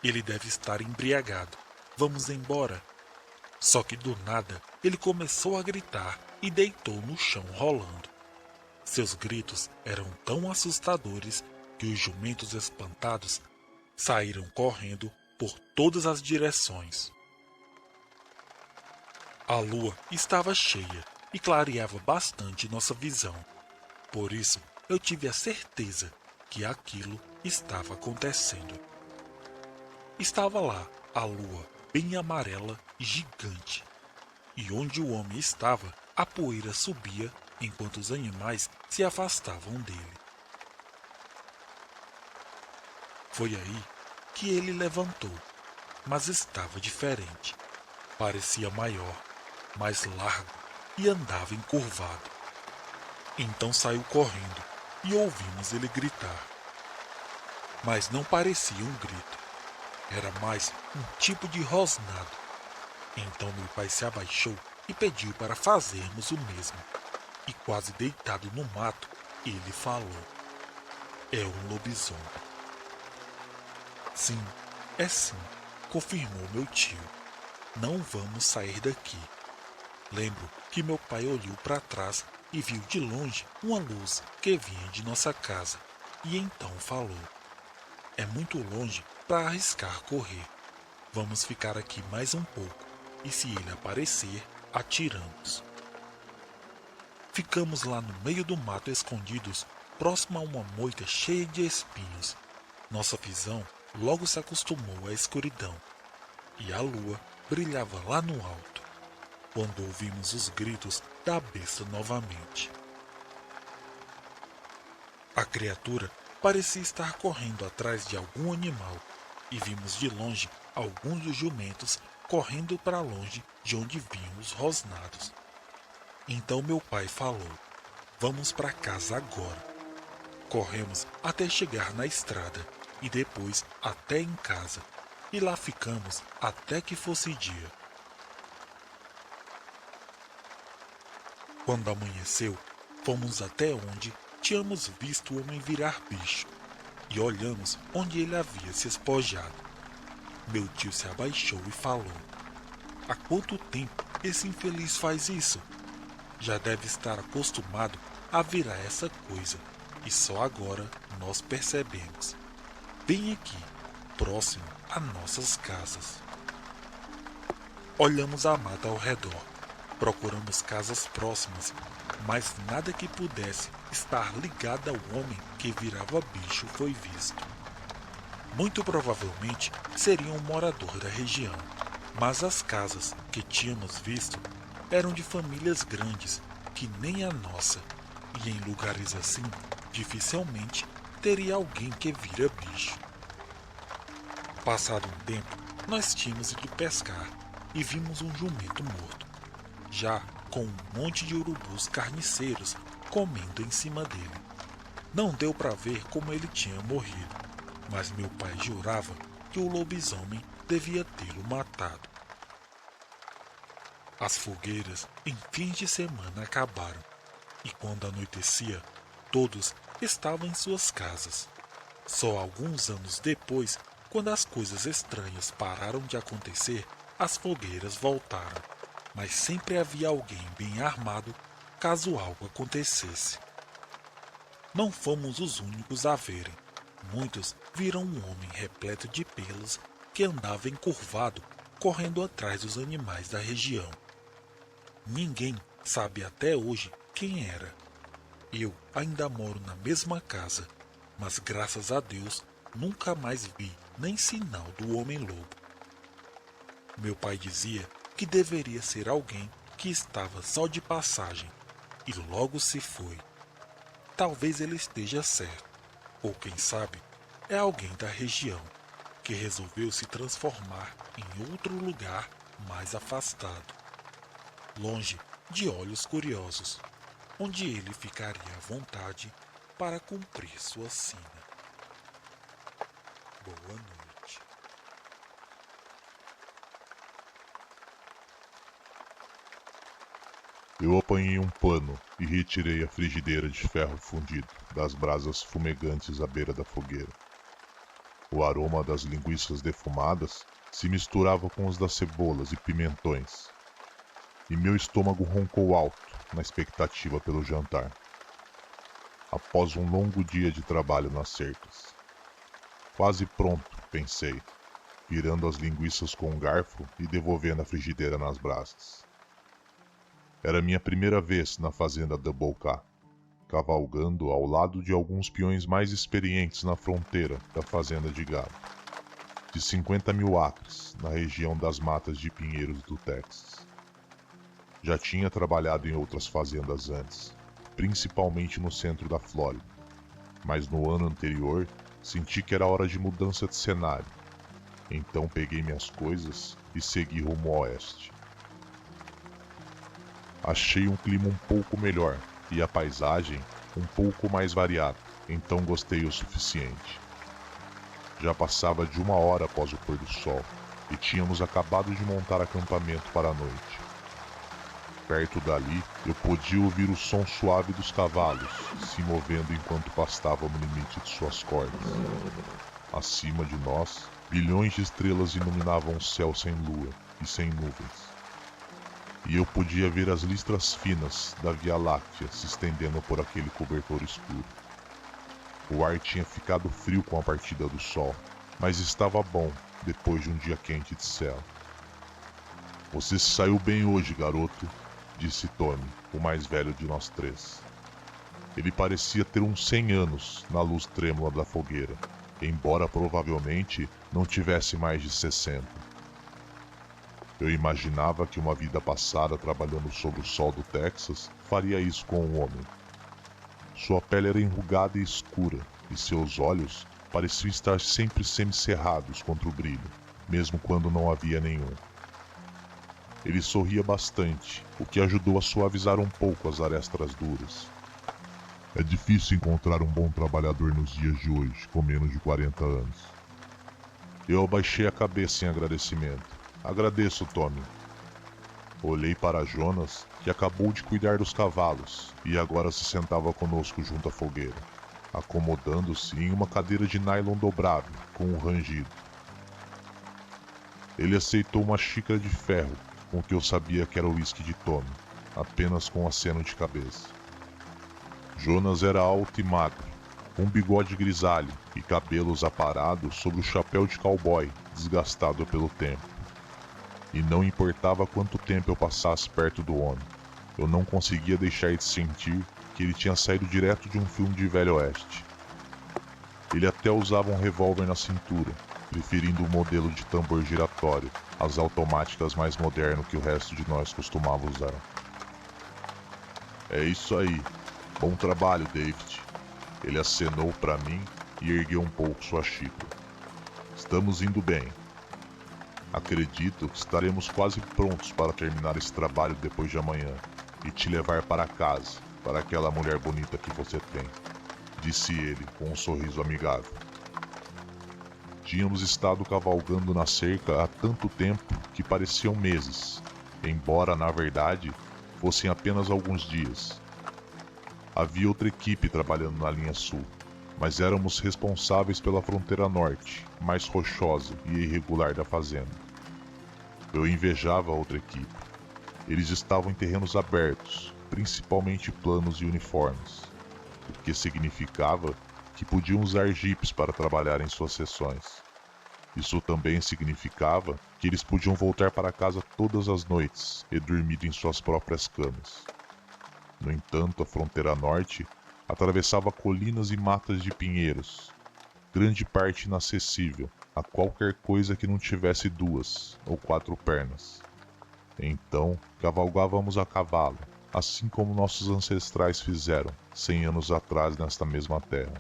"Ele deve estar embriagado. Vamos embora." Só que do nada ele começou a gritar e deitou no chão rolando. Seus gritos eram tão assustadores que os jumentos espantados saíram correndo por todas as direções. A lua estava cheia e clareava bastante nossa visão. Por isso eu tive a certeza que aquilo estava acontecendo. Estava lá a lua bem amarela e gigante, e onde o homem estava, a poeira subia enquanto os animais se afastavam dele. Foi aí que ele levantou, mas estava diferente. Parecia maior, mais largo e andava encurvado. Então saiu correndo e ouvimos ele gritar. Mas não parecia um grito, era mais um tipo de rosnado. Então meu pai se abaixou e pediu para fazermos o mesmo. E quase deitado no mato, ele falou: "É um lobisomem." "Sim, é sim", confirmou meu tio. "Não vamos sair daqui." Lembro que meu pai olhou para trás e viu de longe uma luz que vinha de nossa casa. E então falou: "É muito longe para arriscar correr. Vamos ficar aqui mais um pouco. E se ele aparecer, atiramos." Ficamos lá no meio do mato escondidos, próximo a uma moita cheia de espinhos. Nossa visão logo se acostumou à escuridão, e a lua brilhava lá no alto, quando ouvimos os gritos da besta novamente. A criatura parecia estar correndo atrás de algum animal, e vimos de longe alguns dos jumentos correndo para longe de onde vinham os rosnados. Então meu pai falou: "Vamos para casa agora." Corremos até chegar na estrada e depois até em casa, e lá ficamos até que fosse dia. Quando amanheceu, fomos até onde tínhamos visto o homem virar bicho e olhamos onde ele havia se espojado. Meu tio se abaixou e falou: "Há quanto tempo esse infeliz faz isso? Já deve estar acostumado a virar essa coisa, e só agora nós percebemos. Bem aqui, próximo a nossas casas." Olhamos a mata ao redor, procuramos casas próximas, mas nada que pudesse estar ligado ao homem que virava bicho foi visto. Muito provavelmente seria um morador da região, mas as casas que tínhamos visto eram de famílias grandes, que nem a nossa, e em lugares assim, dificilmente teria alguém que vira bicho. Passado um tempo, nós tínhamos ido pescar e vimos um jumento morto, já com um monte de urubus carniceiros comendo em cima dele. Não deu para ver como ele tinha morrido, mas meu pai jurava que o lobisomem devia tê-lo matado. As fogueiras em fins de semana acabaram, e quando anoitecia, todos estavam em suas casas. Só alguns anos depois, quando as coisas estranhas pararam de acontecer, as fogueiras voltaram. mas sempre havia alguém bem armado caso algo acontecesse. Não fomos os únicos a verem. Muitos viram um homem repleto de pelos que andava encurvado, correndo atrás dos animais da região. Ninguém sabe até hoje quem era. Eu ainda moro na mesma casa, mas graças a Deus nunca mais vi nem sinal do homem-lobo. Meu pai dizia que deveria ser alguém que estava só de passagem e logo se foi. Talvez ele esteja certo, ou quem sabe, é alguém da região que resolveu se transformar em outro lugar mais afastado, longe de olhos curiosos, onde ele ficaria à vontade para cumprir sua sina. Boa noite. Eu apanhei um pano e retirei a frigideira de ferro fundido das brasas fumegantes à beira da fogueira. O aroma das linguiças defumadas se misturava com os das cebolas e pimentões, e meu estômago roncou alto na expectativa pelo jantar. Após um longo dia de trabalho nas cercas. Quase pronto, pensei, virando as linguiças com um garfo e devolvendo a frigideira nas brasas. Era minha primeira vez na fazenda Double K, cavalgando ao lado de alguns peões mais experientes na fronteira da fazenda de gado, de 50 mil acres, na região das matas de pinheiros do Texas. Já tinha trabalhado em outras fazendas antes, principalmente no centro da Flórida, mas no ano anterior senti que era hora de mudança de cenário, então peguei minhas coisas e segui rumo ao oeste. Achei um clima um pouco melhor e a paisagem um pouco mais variada, então gostei o suficiente. Já passava de 1 hora após o pôr do sol e tínhamos acabado de montar acampamento para a noite. Perto dali, eu podia ouvir o som suave dos cavalos se movendo enquanto pastavam no limite de suas cordas. Acima de nós, bilhões de estrelas iluminavam o céu sem lua e sem nuvens. E eu podia ver as listras finas da Via Láctea se estendendo por aquele cobertor escuro. O ar tinha ficado frio com a partida do sol, mas estava bom depois de um dia quente de céu. Você se saiu bem hoje, garoto, disse Tony, o mais velho de nós três. Ele parecia ter uns 100 anos na luz trêmula da fogueira, embora provavelmente não tivesse mais de 60. Eu imaginava que uma vida passada trabalhando sob o sol do Texas faria isso com um homem. Sua pele era enrugada e escura, e seus olhos pareciam estar sempre semicerrados contra o brilho, mesmo quando não havia nenhum. Ele sorria bastante, o que ajudou a suavizar um pouco as arestas duras. É difícil encontrar um bom trabalhador nos dias de hoje, com menos de 40 anos. Eu abaixei a cabeça em agradecimento. Agradeço, Tommy. Olhei para Jonas, que acabou de cuidar dos cavalos, e agora se sentava conosco junto à fogueira, acomodando-se em uma cadeira de nylon dobrável, com um rangido. Ele aceitou uma xícara de ferro, com o que eu sabia que era o uísque de Tommy, apenas com um aceno de cabeça. Jonas era alto e magro, com um bigode grisalho e cabelos aparados sob o chapéu de cowboy, desgastado pelo tempo. E não importava quanto tempo eu passasse perto do homem, eu não conseguia deixar de sentir que ele tinha saído direto de um filme de Velho Oeste. Ele até usava um revólver na cintura, preferindo o modelo de tambor giratório às automáticas mais moderno que o resto de nós costumava usar. É isso aí. Bom trabalho, David. Ele acenou para mim e ergueu um pouco sua xícara. Estamos indo bem. Acredito que estaremos quase prontos para terminar esse trabalho depois de amanhã e te levar para casa, para aquela mulher bonita que você tem, disse ele com um sorriso amigável. Tínhamos estado cavalgando na cerca há tanto tempo que pareciam meses, embora na verdade fossem apenas alguns dias. Havia outra equipe trabalhando na linha sul, mas éramos responsáveis pela fronteira norte, mais rochosa e irregular da fazenda. Eu invejava a outra equipe. Eles estavam em terrenos abertos, principalmente planos e uniformes, o que significava que podiam usar jipes para trabalhar em suas sessões. Isso também significava que eles podiam voltar para casa todas as noites e dormir em suas próprias camas. No entanto, a fronteira norte atravessava colinas e matas de pinheiros, grande parte inacessível a qualquer coisa que não tivesse 2 ou 4 pernas. Então, cavalgávamos a cavalo, assim como nossos ancestrais fizeram 100 anos atrás nesta mesma terra.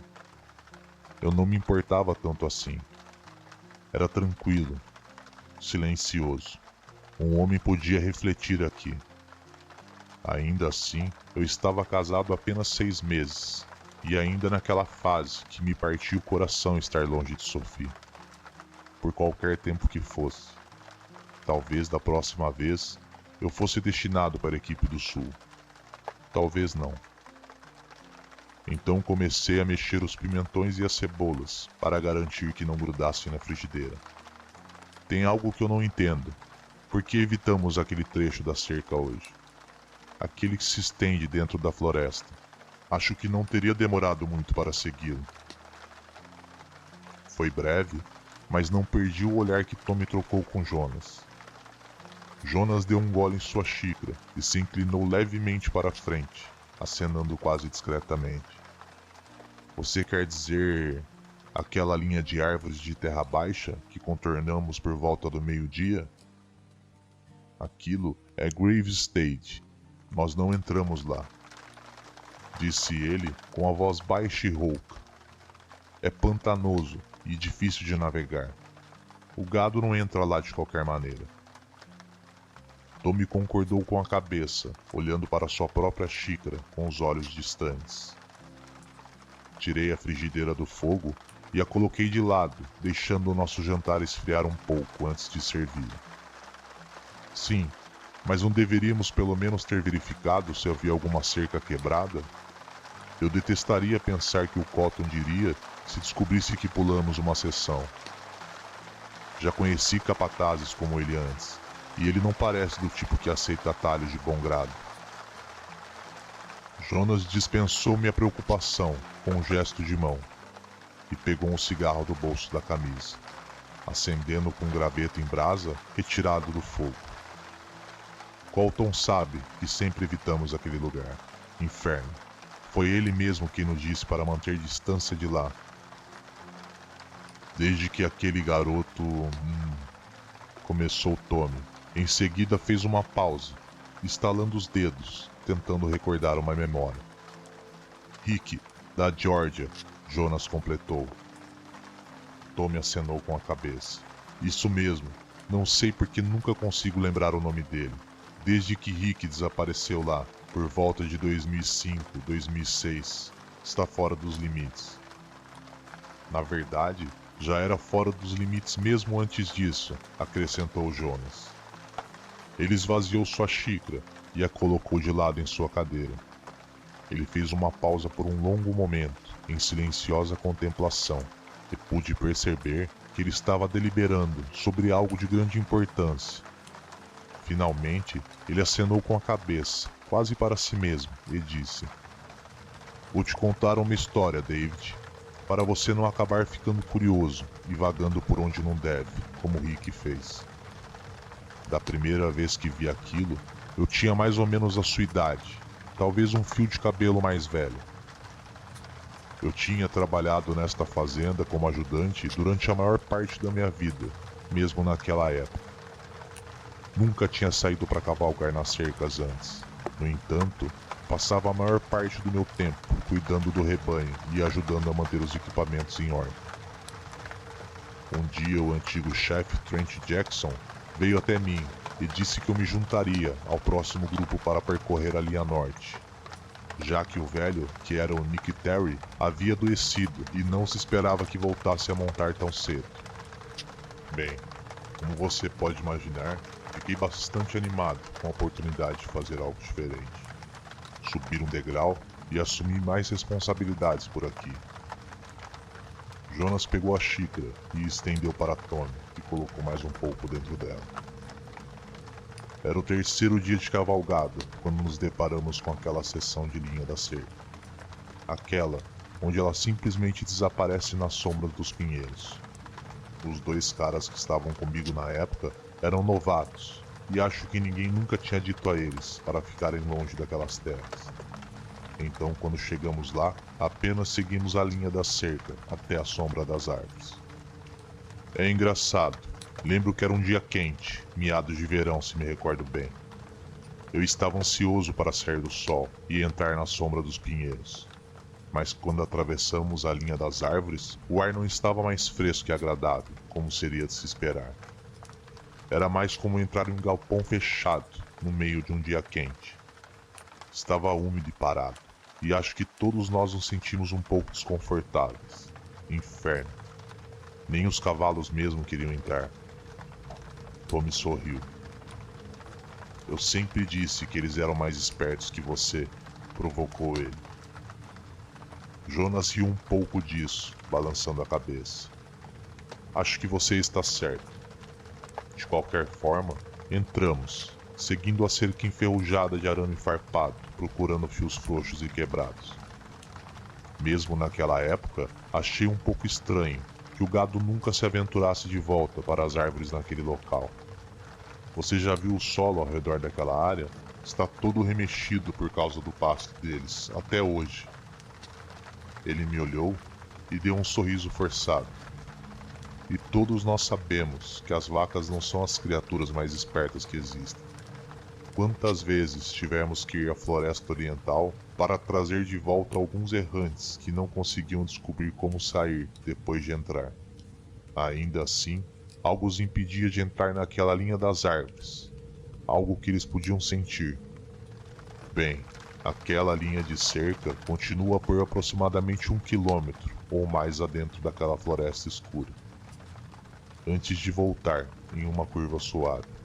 Eu não me importava tanto assim. Era tranquilo, silencioso. Um homem podia refletir aqui. Ainda assim, eu estava casado há apenas 6 meses, e ainda naquela fase que me partia o coração estar longe de Sophie. Por qualquer tempo que fosse. Talvez da próxima vez eu fosse destinado para a equipe do Sul. Talvez não. Então comecei a mexer os pimentões e as cebolas para garantir que não grudassem na frigideira. Tem algo que eu não entendo. Por que evitamos aquele trecho da cerca hoje? Aquele que se estende dentro da floresta. Acho que não teria demorado muito para segui-lo. Foi breve, mas não perdi o olhar que Tommy trocou com Jonas. Jonas deu um gole em sua xícara e se inclinou levemente para a frente, acenando quase discretamente. Você quer dizer aquela linha de árvores de terra baixa que contornamos por volta do meio-dia? Aquilo é Gravestage. Nós não entramos lá, disse ele com a voz baixa e rouca. É pantanoso e difícil de navegar. O gado não entra lá de qualquer maneira. Tommy concordou com a cabeça, olhando para sua própria xícara com os olhos distantes. Tirei a frigideira do fogo e a coloquei de lado, deixando o nosso jantar esfriar um pouco antes de servir. Sim, mas não deveríamos pelo menos ter verificado se havia alguma cerca quebrada? Eu detestaria pensar que o Cotton diria se descobrisse que pulamos uma sessão. Já conheci capatazes como ele antes, e ele não parece do tipo que aceita atalhos de bom grado. Jonas dispensou minha preocupação com um gesto de mão e pegou um cigarro do bolso da camisa, acendendo com um graveto em brasa retirado do fogo. Colton sabe que sempre evitamos aquele lugar. Inferno. Foi ele mesmo quem nos disse para manter distância de lá. Desde que aquele garoto... Começou Tommy. Em seguida fez uma pausa, estalando os dedos, tentando recordar uma memória. Rick, da Georgia, Jonas completou. Tommy acenou com a cabeça. Isso mesmo, não sei porque nunca consigo lembrar o nome dele. Desde que Rick desapareceu lá, por volta de 2005, 2006, está fora dos limites. Na verdade, já era fora dos limites mesmo antes disso, acrescentou Jonas. Ele esvaziou sua xícara e a colocou de lado em sua cadeira. Ele fez uma pausa por um longo momento, em silenciosa contemplação, e pude perceber que ele estava deliberando sobre algo de grande importância. Finalmente, ele acenou com a cabeça, quase para si mesmo, e disse: Vou te contar uma história, David, para você não acabar ficando curioso e vagando por onde não deve, como Rick fez. Da primeira vez que vi aquilo, eu tinha mais ou menos a sua idade, talvez um fio de cabelo mais velho. Eu tinha trabalhado nesta fazenda como ajudante durante a maior parte da minha vida, mesmo naquela época. Nunca tinha saído para cavalgar nas cercas antes. No entanto, passava a maior parte do meu tempo cuidando do rebanho e ajudando a manter os equipamentos em ordem. Um dia o antigo chefe Trent Jackson veio até mim e disse que eu me juntaria ao próximo grupo para percorrer a linha norte, já que o velho, que era o Nick Terry, havia adoecido e não se esperava que voltasse a montar tão cedo. Bem, como você pode imaginar, fiquei bastante animado com a oportunidade de fazer algo diferente. Subir um degrau e assumir mais responsabilidades por aqui. Jonas pegou a xícara e estendeu para Tommy e colocou mais um pouco dentro dela. Era o terceiro dia de cavalgada quando nos deparamos com aquela seção de linha da cerca. Aquela onde ela simplesmente desaparece na sombra dos pinheiros. Os dois caras que estavam comigo na época eram novatos, e acho que ninguém nunca tinha dito a eles para ficarem longe daquelas terras. Então, quando chegamos lá, apenas seguimos a linha da cerca até a sombra das árvores. É engraçado, lembro que era um dia quente, meados de verão, se me recordo bem. Eu estava ansioso para sair do sol e entrar na sombra dos pinheiros. Mas quando atravessamos a linha das árvores, o ar não estava mais fresco e agradável, como seria de se esperar. Era mais como entrar em um galpão fechado, no meio de um dia quente. Estava úmido e parado, e acho que todos nós nos sentimos um pouco desconfortáveis. Inferno. Nem os cavalos mesmo queriam entrar. Tommy sorriu. Eu sempre disse que eles eram mais espertos que você, provocou ele. Jonas riu um pouco disso, balançando a cabeça. Acho que você está certo. De qualquer forma, entramos, seguindo a cerca enferrujada de arame farpado, procurando fios frouxos e quebrados. Mesmo naquela época, achei um pouco estranho que o gado nunca se aventurasse de volta para as árvores naquele local. Você já viu o solo ao redor daquela área? Está todo remexido por causa do pasto deles, até hoje. Ele me olhou e deu um sorriso forçado. E todos nós sabemos que as vacas não são as criaturas mais espertas que existem. Quantas vezes tivemos que ir à floresta oriental para trazer de volta alguns errantes que não conseguiam descobrir como sair depois de entrar. Ainda assim, algo os impedia de entrar naquela linha das árvores. Algo que eles podiam sentir. Bem, aquela linha de cerca continua por aproximadamente 1 quilômetro ou mais adentro daquela floresta escura. Antes de voltar em uma curva suave.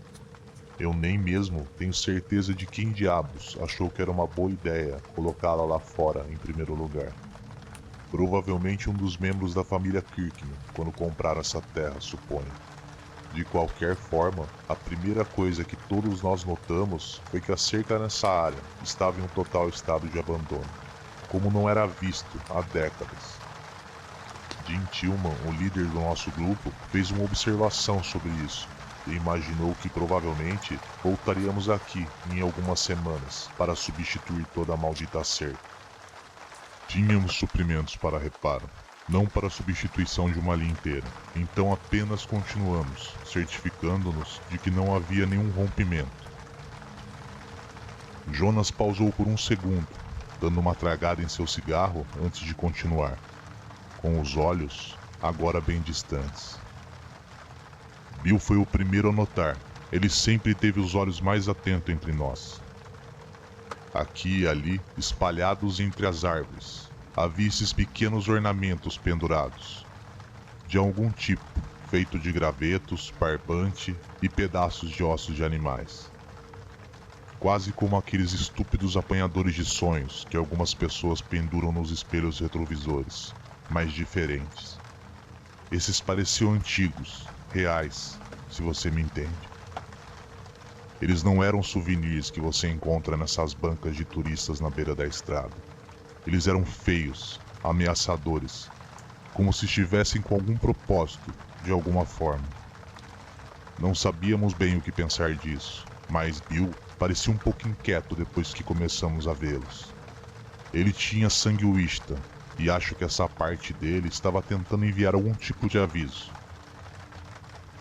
Eu nem mesmo tenho certeza de quem diabos achou que era uma boa ideia colocá-la lá fora em primeiro lugar. Provavelmente um dos membros da família Kirkman, quando compraram essa terra, suponho. De qualquer forma, a primeira coisa que todos nós notamos foi que a cerca nessa área estava em um total estado de abandono, como não era visto há décadas. Jim Tillman, o líder do nosso grupo, fez uma observação sobre isso e imaginou que provavelmente voltaríamos aqui em algumas semanas para substituir toda a maldita cerca. Tínhamos suprimentos para reparo, não para a substituição de uma linha inteira, então apenas continuamos, certificando-nos de que não havia nenhum rompimento. Jonas pausou por um segundo, dando uma tragada em seu cigarro antes de continuar, com os olhos agora bem distantes. Bill foi o primeiro a notar. Ele sempre teve os olhos mais atentos entre nós. Aqui e ali, espalhados entre as árvores, havia esses pequenos ornamentos pendurados, de algum tipo, feito de gravetos, barbante e pedaços de ossos de animais. Quase como aqueles estúpidos apanhadores de sonhos que algumas pessoas penduram nos espelhos retrovisores, mas diferentes. Esses pareciam antigos, reais, se você me entende. Eles não eram souvenirs que você encontra nessas bancas de turistas na beira da estrada. Eles eram feios, ameaçadores, como se estivessem com algum propósito, de alguma forma. Não sabíamos bem o que pensar disso, mas Bill parecia um pouco inquieto depois que começamos a vê-los. Ele tinha sangue Wista, e acho que essa parte dele estava tentando enviar algum tipo de aviso.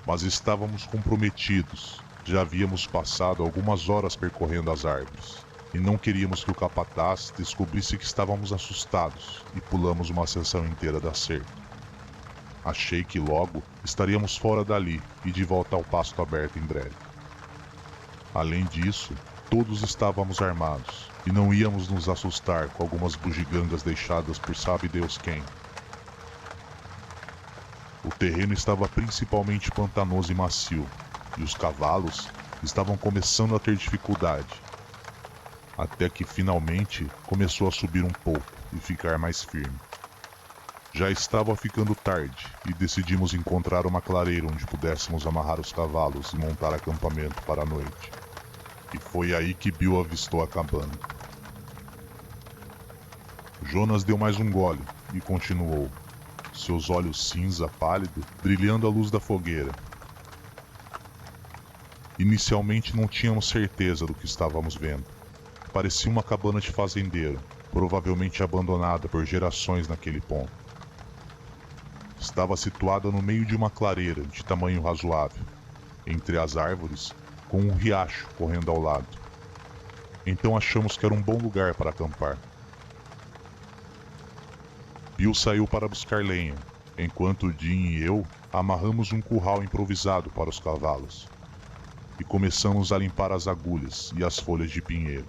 Mas estávamos comprometidos, já havíamos passado algumas horas percorrendo as árvores, e não queríamos que o capataz descobrisse que estávamos assustados e pulamos uma seção inteira da cerca. Achei que logo estaríamos fora dali e de volta ao pasto aberto em breve. Além disso, todos estávamos armados, e não íamos nos assustar com algumas bugigangas deixadas por sabe Deus quem. O terreno estava principalmente pantanoso e macio, e os cavalos estavam começando a ter dificuldade. Até que finalmente começou a subir um pouco e ficar mais firme. Já estava ficando tarde e decidimos encontrar uma clareira onde pudéssemos amarrar os cavalos e montar acampamento para a noite. E foi aí que Bill avistou a cabana. Jonas deu mais um gole e continuou, seus olhos cinza pálido brilhando à luz da fogueira. Inicialmente não tínhamos certeza do que estávamos vendo. Parecia uma cabana de fazendeiro, provavelmente abandonada por gerações naquele ponto. Estava situada no meio de uma clareira de tamanho razoável, entre as árvores, com um riacho correndo ao lado. Então achamos que era um bom lugar para acampar. Bill saiu para buscar lenha, enquanto Jim e eu amarramos um curral improvisado para os cavalos. E começamos a limpar as agulhas e as folhas de pinheiro,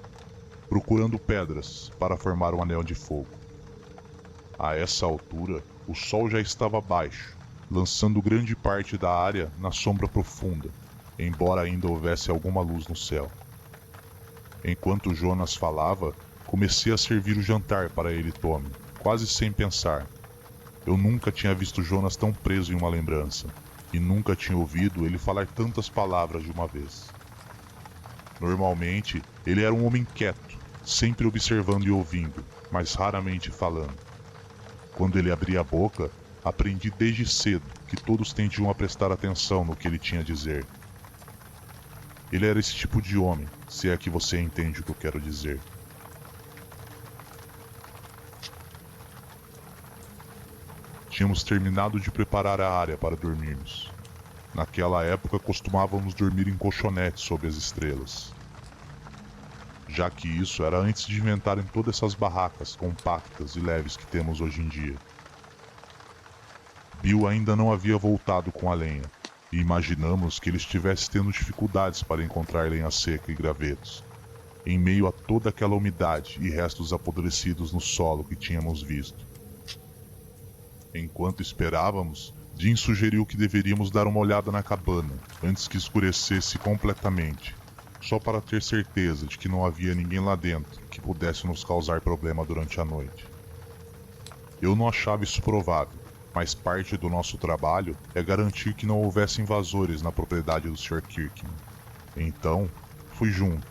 procurando pedras para formar um anel de fogo. A essa altura, o sol já estava baixo, lançando grande parte da área na sombra profunda, embora ainda houvesse alguma luz no céu. Enquanto Jonas falava, comecei a servir o jantar para ele e Tommy, quase sem pensar. Eu nunca tinha visto Jonas tão preso em uma lembrança, e nunca tinha ouvido ele falar tantas palavras de uma vez. Normalmente, ele era um homem quieto, sempre observando e ouvindo, mas raramente falando. Quando ele abria a boca, aprendi desde cedo que todos tendiam a prestar atenção no que ele tinha a dizer. Ele era esse tipo de homem, se é que você entende o que eu quero dizer. Tínhamos terminado de preparar a área para dormirmos. Naquela época costumávamos dormir em colchonetes sob as estrelas. Já que isso era antes de inventarem todas essas barracas compactas e leves que temos hoje em dia. Bill ainda não havia voltado com a lenha, e imaginamos que ele estivesse tendo dificuldades para encontrar lenha seca e gravetos, em meio a toda aquela umidade e restos apodrecidos no solo que tínhamos visto. Enquanto esperávamos, Jim sugeriu que deveríamos dar uma olhada na cabana, antes que escurecesse completamente, só para ter certeza de que não havia ninguém lá dentro que pudesse nos causar problema durante a noite. Eu não achava isso provável, mas parte do nosso trabalho é garantir que não houvesse invasores na propriedade do Sr. Kirkman. Então, fui junto.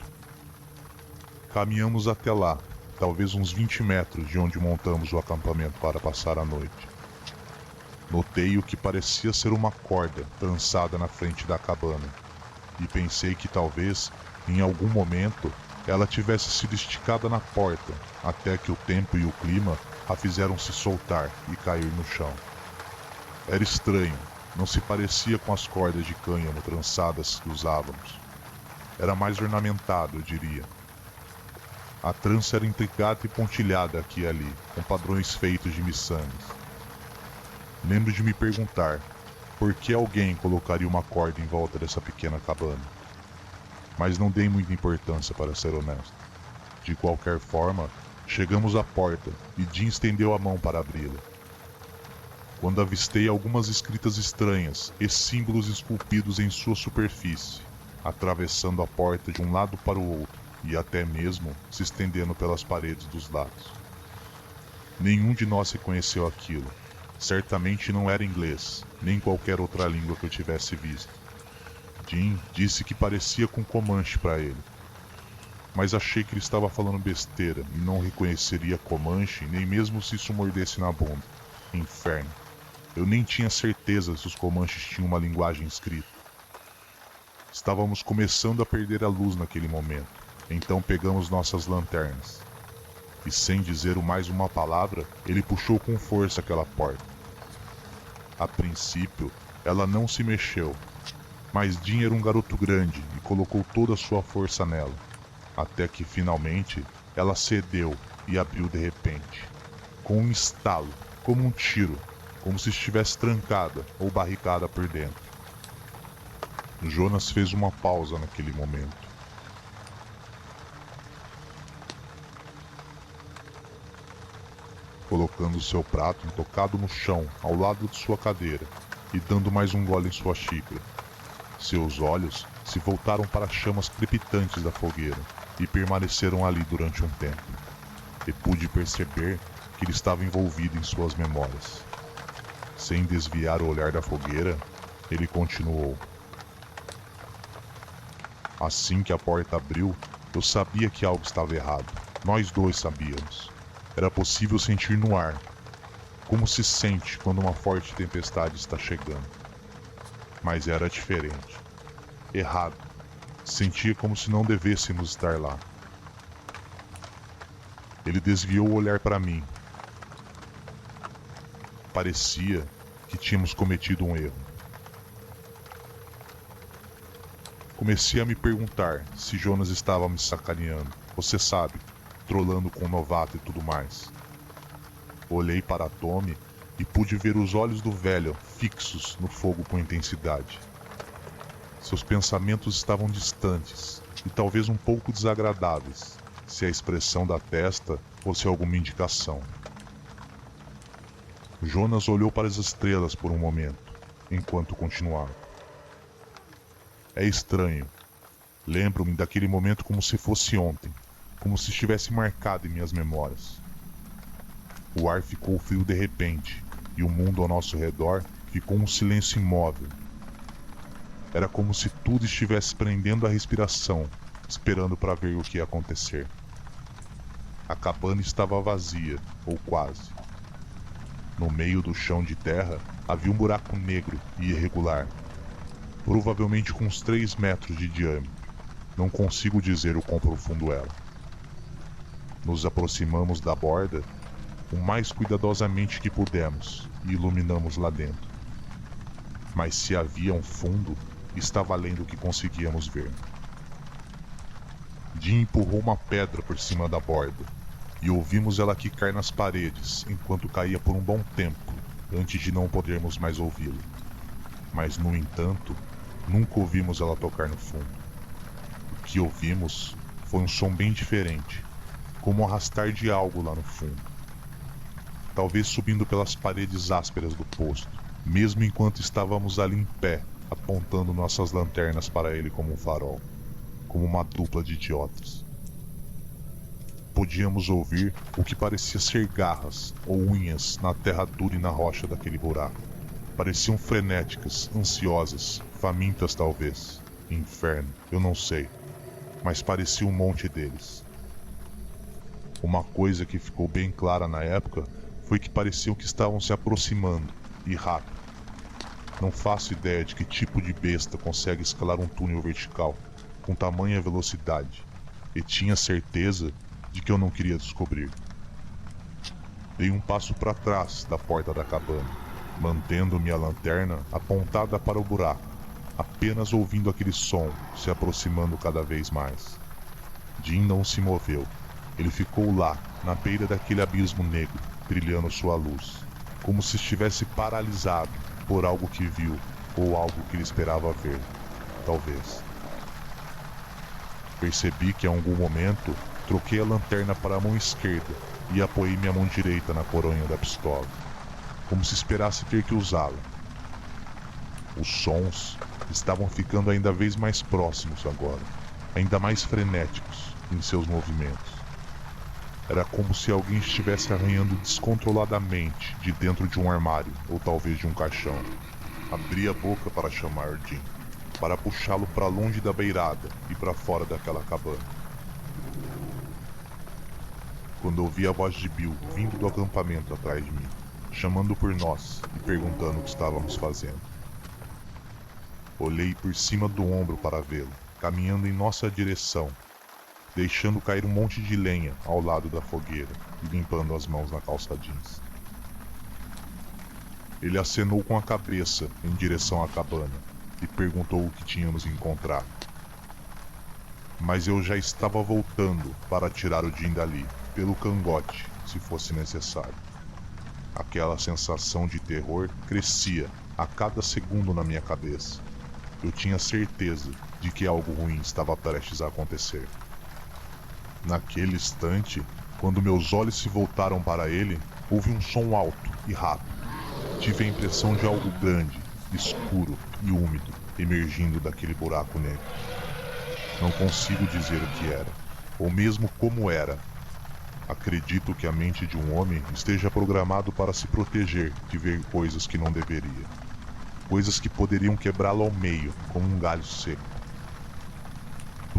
Caminhamos até lá, talvez uns 20 metros de onde montamos o acampamento para passar a noite. Notei o que parecia ser uma corda trançada na frente da cabana, e pensei que talvez, em algum momento, ela tivesse sido esticada na porta, até que o tempo e o clima a fizeram se soltar e cair no chão. Era estranho, não se parecia com as cordas de cânhamo trançadas que usávamos. Era mais ornamentado, eu diria. A trança era intricada e pontilhada aqui e ali, com padrões feitos de miçangas. Lembro de me perguntar por que alguém colocaria uma corda em volta dessa pequena cabana. Mas não dei muita importância, para ser honesto. De qualquer forma, chegamos à porta e Jim estendeu a mão para abri-la. Quando avistei algumas escritas estranhas e símbolos esculpidos em sua superfície, atravessando a porta de um lado para o outro e até mesmo se estendendo pelas paredes dos lados. Nenhum de nós reconheceu aquilo. Certamente não era inglês, nem qualquer outra língua que eu tivesse visto. Jim disse que parecia com Comanche para ele. Mas achei que ele estava falando besteira e não reconheceria Comanche nem mesmo se isso mordesse na bunda. Inferno. Eu nem tinha certeza se os Comanches tinham uma linguagem escrita. Estávamos começando a perder a luz naquele momento, então pegamos nossas lanternas. E sem dizer mais uma palavra, ele puxou com força aquela porta. A princípio, ela não se mexeu, mas Jim era um garoto grande e colocou toda a sua força nela, até que finalmente ela cedeu e abriu de repente, com um estalo, como um tiro, como se estivesse trancada ou barricada por dentro. Jonas fez uma pausa naquele momento. Colocando seu prato intocado no chão ao lado de sua cadeira e dando mais um gole em sua xícara. Seus olhos se voltaram para as chamas crepitantes da fogueira e permaneceram ali durante um tempo. E pude perceber que ele estava envolvido em suas memórias. Sem desviar o olhar da fogueira, ele continuou. Assim que a porta abriu, eu sabia que algo estava errado. Nós dois sabíamos. Era possível sentir no ar, como se sente quando uma forte tempestade está chegando. Mas era diferente. Errado. Sentia como se não devêssemos estar lá. Ele desviou o olhar para mim. Parecia que tínhamos cometido um erro. Comecei a me perguntar se Jonas estava me sacaneando. Você sabe, trolando com o novato e tudo mais. Olhei para Tommy e pude ver os olhos do velho fixos no fogo com intensidade. Seus pensamentos estavam distantes e talvez um pouco desagradáveis, se a expressão da testa fosse alguma indicação. Jonas olhou para as estrelas por um momento, enquanto continuava. É estranho. Lembro-me daquele momento como se fosse ontem, como se estivesse marcado em minhas memórias. O ar ficou frio de repente, e o mundo ao nosso redor ficou um silêncio imóvel. Era como se tudo estivesse prendendo a respiração, esperando para ver o que ia acontecer. A cabana estava vazia, ou quase. No meio do chão de terra havia um buraco negro e irregular, provavelmente com uns 3 metros de diâmetro. Não consigo dizer o quão profundo era. Nos aproximamos da borda o mais cuidadosamente que pudemos e iluminamos lá dentro. Mas se havia um fundo, estava além do que conseguíamos ver. Jim empurrou uma pedra por cima da borda e ouvimos ela quicar nas paredes enquanto caía por um bom tempo, antes de não podermos mais ouvi-la. Mas, no entanto, nunca ouvimos ela tocar no fundo. O que ouvimos foi um som bem diferente, como o arrastar de algo lá no fundo. Talvez subindo pelas paredes ásperas do poço, mesmo enquanto estávamos ali em pé, apontando nossas lanternas para ele como um farol, como uma dupla de idiotas. Podíamos ouvir o que parecia ser garras ou unhas na terra dura e na rocha daquele buraco. Pareciam frenéticas, ansiosas, famintas talvez. Inferno, eu não sei, mas parecia um monte deles. Uma coisa que ficou bem clara na época foi que pareciam que estavam se aproximando, e rápido. Não faço ideia de que tipo de besta consegue escalar um túnel vertical com tamanha velocidade, e tinha certeza de que eu não queria descobrir. Dei um passo para trás da porta da cabana, mantendo minha lanterna apontada para o buraco, apenas ouvindo aquele som se aproximando cada vez mais. Jim não se moveu. Ele ficou lá, na beira daquele abismo negro, brilhando sua luz, como se estivesse paralisado por algo que viu ou algo que ele esperava ver, talvez. Percebi que em algum momento troquei a lanterna para a mão esquerda e apoiei minha mão direita na coronha da pistola, como se esperasse ter que usá-la. Os sons estavam ficando ainda vez mais próximos agora, ainda mais frenéticos em seus movimentos. Era como se alguém estivesse arranhando descontroladamente de dentro de um armário ou talvez de um caixão. Abri a boca para chamar Jim, para puxá-lo para longe da beirada e para fora daquela cabana. Quando ouvi a voz de Bill vindo do acampamento atrás de mim, chamando por nós e perguntando o que estávamos fazendo. Olhei por cima do ombro para vê-lo, caminhando em nossa direção, deixando cair um monte de lenha ao lado da fogueira e limpando as mãos na calça jeans. Ele acenou com a cabeça em direção à cabana e perguntou o que tínhamos encontrado. Mas eu já estava voltando para tirar o Jim dali, pelo cangote, se fosse necessário. Aquela sensação de terror crescia a cada segundo na minha cabeça. Eu tinha certeza de que algo ruim estava prestes a acontecer. Naquele instante, quando meus olhos se voltaram para ele, houve um som alto e rápido. Tive a impressão de algo grande, escuro e úmido emergindo daquele buraco negro. Não consigo dizer o que era, ou mesmo como era. Acredito que a mente de um homem esteja programado para se proteger de ver coisas que não deveria. Coisas que poderiam quebrá-lo ao meio, como um galho seco.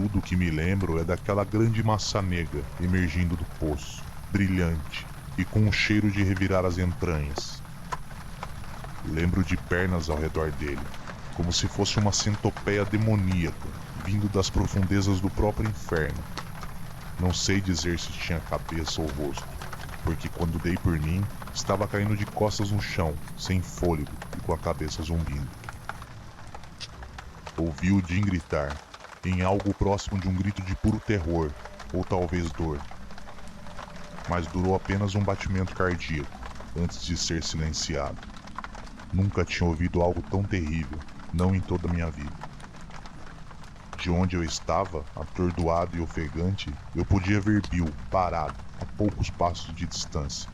Tudo o que me lembro é daquela grande massa negra emergindo do poço, brilhante e com um cheiro de revirar as entranhas. Lembro de pernas ao redor dele, como se fosse uma centopeia demoníaca vindo das profundezas do próprio inferno. Não sei dizer se tinha cabeça ou rosto, porque quando dei por mim, estava caindo de costas no chão, sem fôlego e com a cabeça zumbindo. Ouvi o Jim gritar, em algo próximo de um grito de puro terror, ou talvez dor. Mas durou apenas um batimento cardíaco, antes de ser silenciado. Nunca tinha ouvido algo tão terrível, não em toda a minha vida. De onde eu estava, atordoado e ofegante, eu podia ver Bill, parado, a poucos passos de distância.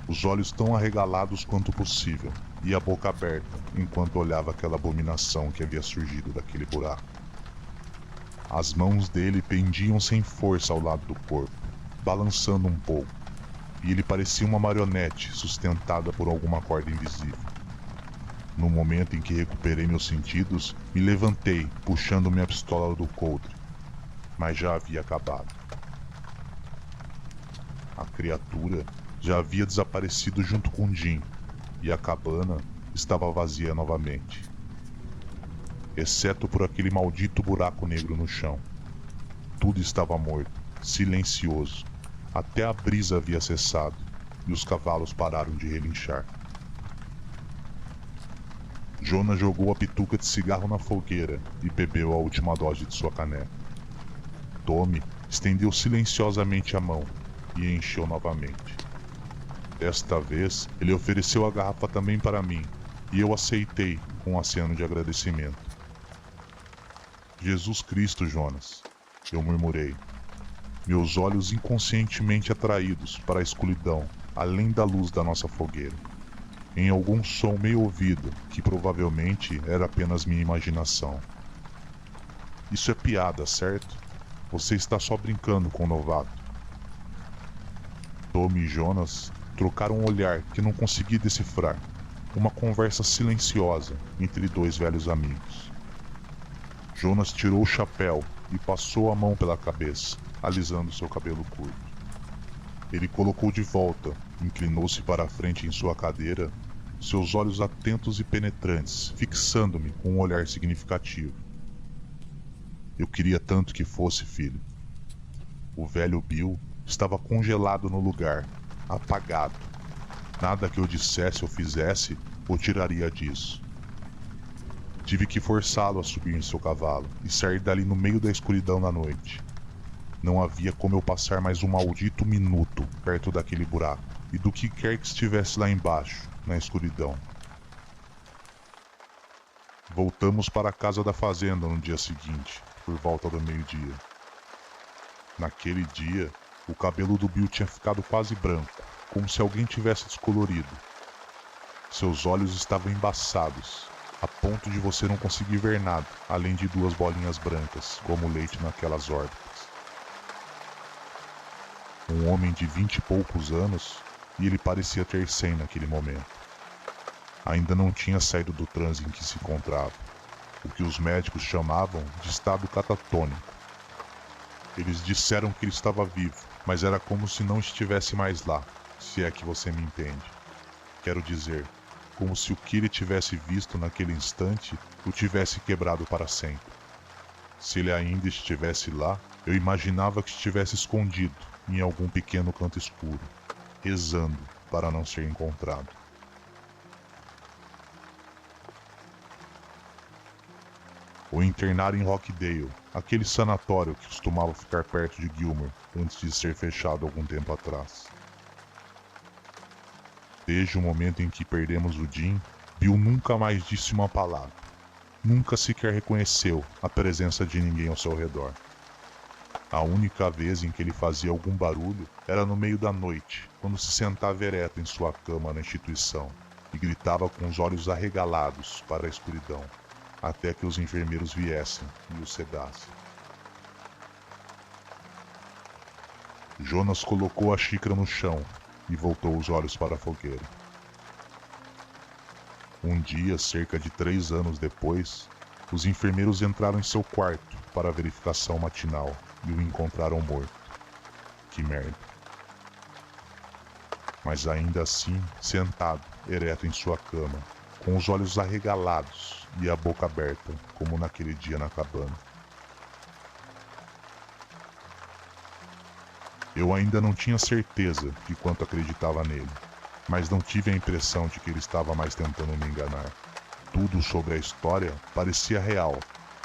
Os olhos tão arregalados quanto possível, e a boca aberta, enquanto olhava aquela abominação que havia surgido daquele buraco. As mãos dele pendiam sem força ao lado do corpo, balançando um pouco, e ele parecia uma marionete sustentada por alguma corda invisível. No momento em que recuperei meus sentidos, me levantei, puxando minha pistola do coldre, mas já havia acabado. A criatura já havia desaparecido junto com Jim, e a cabana estava vazia novamente, exceto por aquele maldito buraco negro no chão. Tudo estava morto, silencioso, até a brisa havia cessado, e os cavalos pararam de relinchar. Jonas jogou a pituca de cigarro na fogueira e bebeu a última dose de sua caneca. Tommy estendeu silenciosamente a mão e encheu novamente. Desta vez, ele ofereceu a garrafa também para mim, e eu aceitei com um aceno de agradecimento. Jesus Cristo, Jonas, eu murmurei, meus olhos inconscientemente atraídos para a escuridão, além da luz da nossa fogueira, em algum som meio ouvido, que provavelmente era apenas minha imaginação. Isso é piada, certo? Você está só brincando com o novato. Tommy e Jonas trocaram um olhar que não consegui decifrar, uma conversa silenciosa entre dois velhos amigos. Jonas tirou o chapéu e passou a mão pela cabeça, alisando seu cabelo curto. Ele colocou de volta, inclinou-se para a frente em sua cadeira, seus olhos atentos e penetrantes, fixando-me com um olhar significativo. Eu queria tanto que fosse, filho. O velho Bill estava congelado no lugar, apagado. Nada que eu dissesse ou fizesse o tiraria disso. Tive que forçá-lo a subir em seu cavalo e sair dali no meio da escuridão da noite. Não havia como eu passar mais um maldito minuto perto daquele buraco e do que quer que estivesse lá embaixo, na escuridão. Voltamos para a casa da fazenda no dia seguinte, por volta do meio-dia. Naquele dia, o cabelo do Bill tinha ficado quase branco, como se alguém tivesse descolorido. Seus olhos estavam embaçados, a ponto de você não conseguir ver nada, além de duas bolinhas brancas, como leite naquelas órbitas. Um homem de 20 e poucos anos, e ele parecia ter 100 naquele momento. Ainda não tinha saído do transe em que se encontrava, o que os médicos chamavam de estado catatônico. Eles disseram que ele estava vivo, mas era como se não estivesse mais lá, se é que você me entende. Quero dizer, como se o que ele tivesse visto naquele instante o tivesse quebrado para sempre. Se ele ainda estivesse lá, eu imaginava que estivesse escondido em algum pequeno canto escuro, rezando para não ser encontrado. O internaram em Rockdale, aquele sanatório que costumava ficar perto de Gilmore antes de ser fechado algum tempo atrás. Desde o momento em que perdemos o Jim, Bill nunca mais disse uma palavra. Nunca sequer reconheceu a presença de ninguém ao seu redor. A única vez em que ele fazia algum barulho era no meio da noite, quando se sentava ereto em sua cama na instituição e gritava com os olhos arregalados para a escuridão, até que os enfermeiros viessem e o sedassem. Jonas colocou a xícara no chão e voltou os olhos para a fogueira. Um dia, cerca de 3 anos depois, Os enfermeiros entraram em seu quarto para a verificação matinal e o encontraram morto. Que merda. Mas ainda assim, sentado, ereto em sua cama, com os olhos arregalados e a boca aberta, como naquele dia na cabana. Eu ainda não tinha certeza de quanto acreditava nele, mas não tive a impressão de que ele estava mais tentando me enganar. Tudo sobre a história parecia real,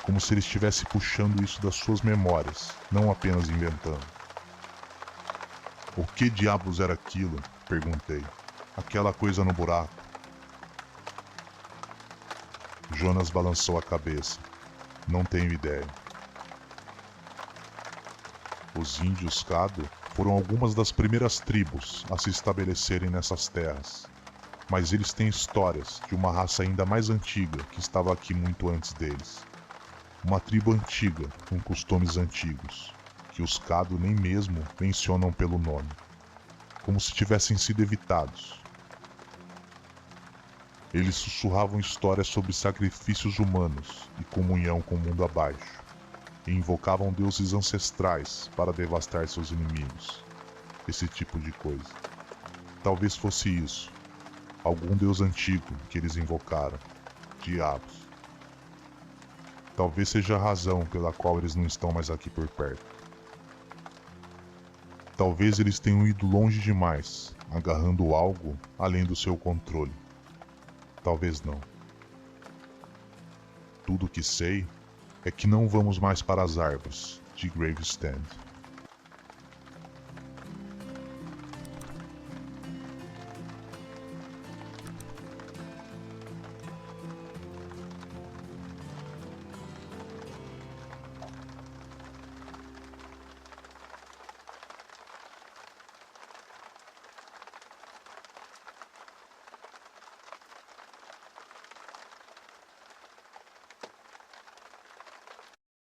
como se ele estivesse puxando isso das suas memórias, não apenas inventando. O que diabos era aquilo? Perguntei. Aquela coisa no buraco. Jonas balançou a cabeça. Não tenho ideia. Os índios Caddo foram algumas das primeiras tribos a se estabelecerem nessas terras, mas eles têm histórias de uma raça ainda mais antiga que estava aqui muito antes deles. Uma tribo antiga com costumes antigos, que os Caddo nem mesmo mencionam pelo nome, como se tivessem sido evitados. Eles sussurravam histórias sobre sacrifícios humanos e comunhão com o mundo abaixo, e invocavam deuses ancestrais para devastar seus inimigos. Esse tipo de coisa. Talvez fosse isso. Algum deus antigo que eles invocaram. Diabos. Talvez seja a razão pela qual eles não estão mais aqui por perto. Talvez eles tenham ido longe demais, agarrando algo além do seu controle. Talvez não. Tudo o que sei é que não vamos mais para as árvores de Gravestand.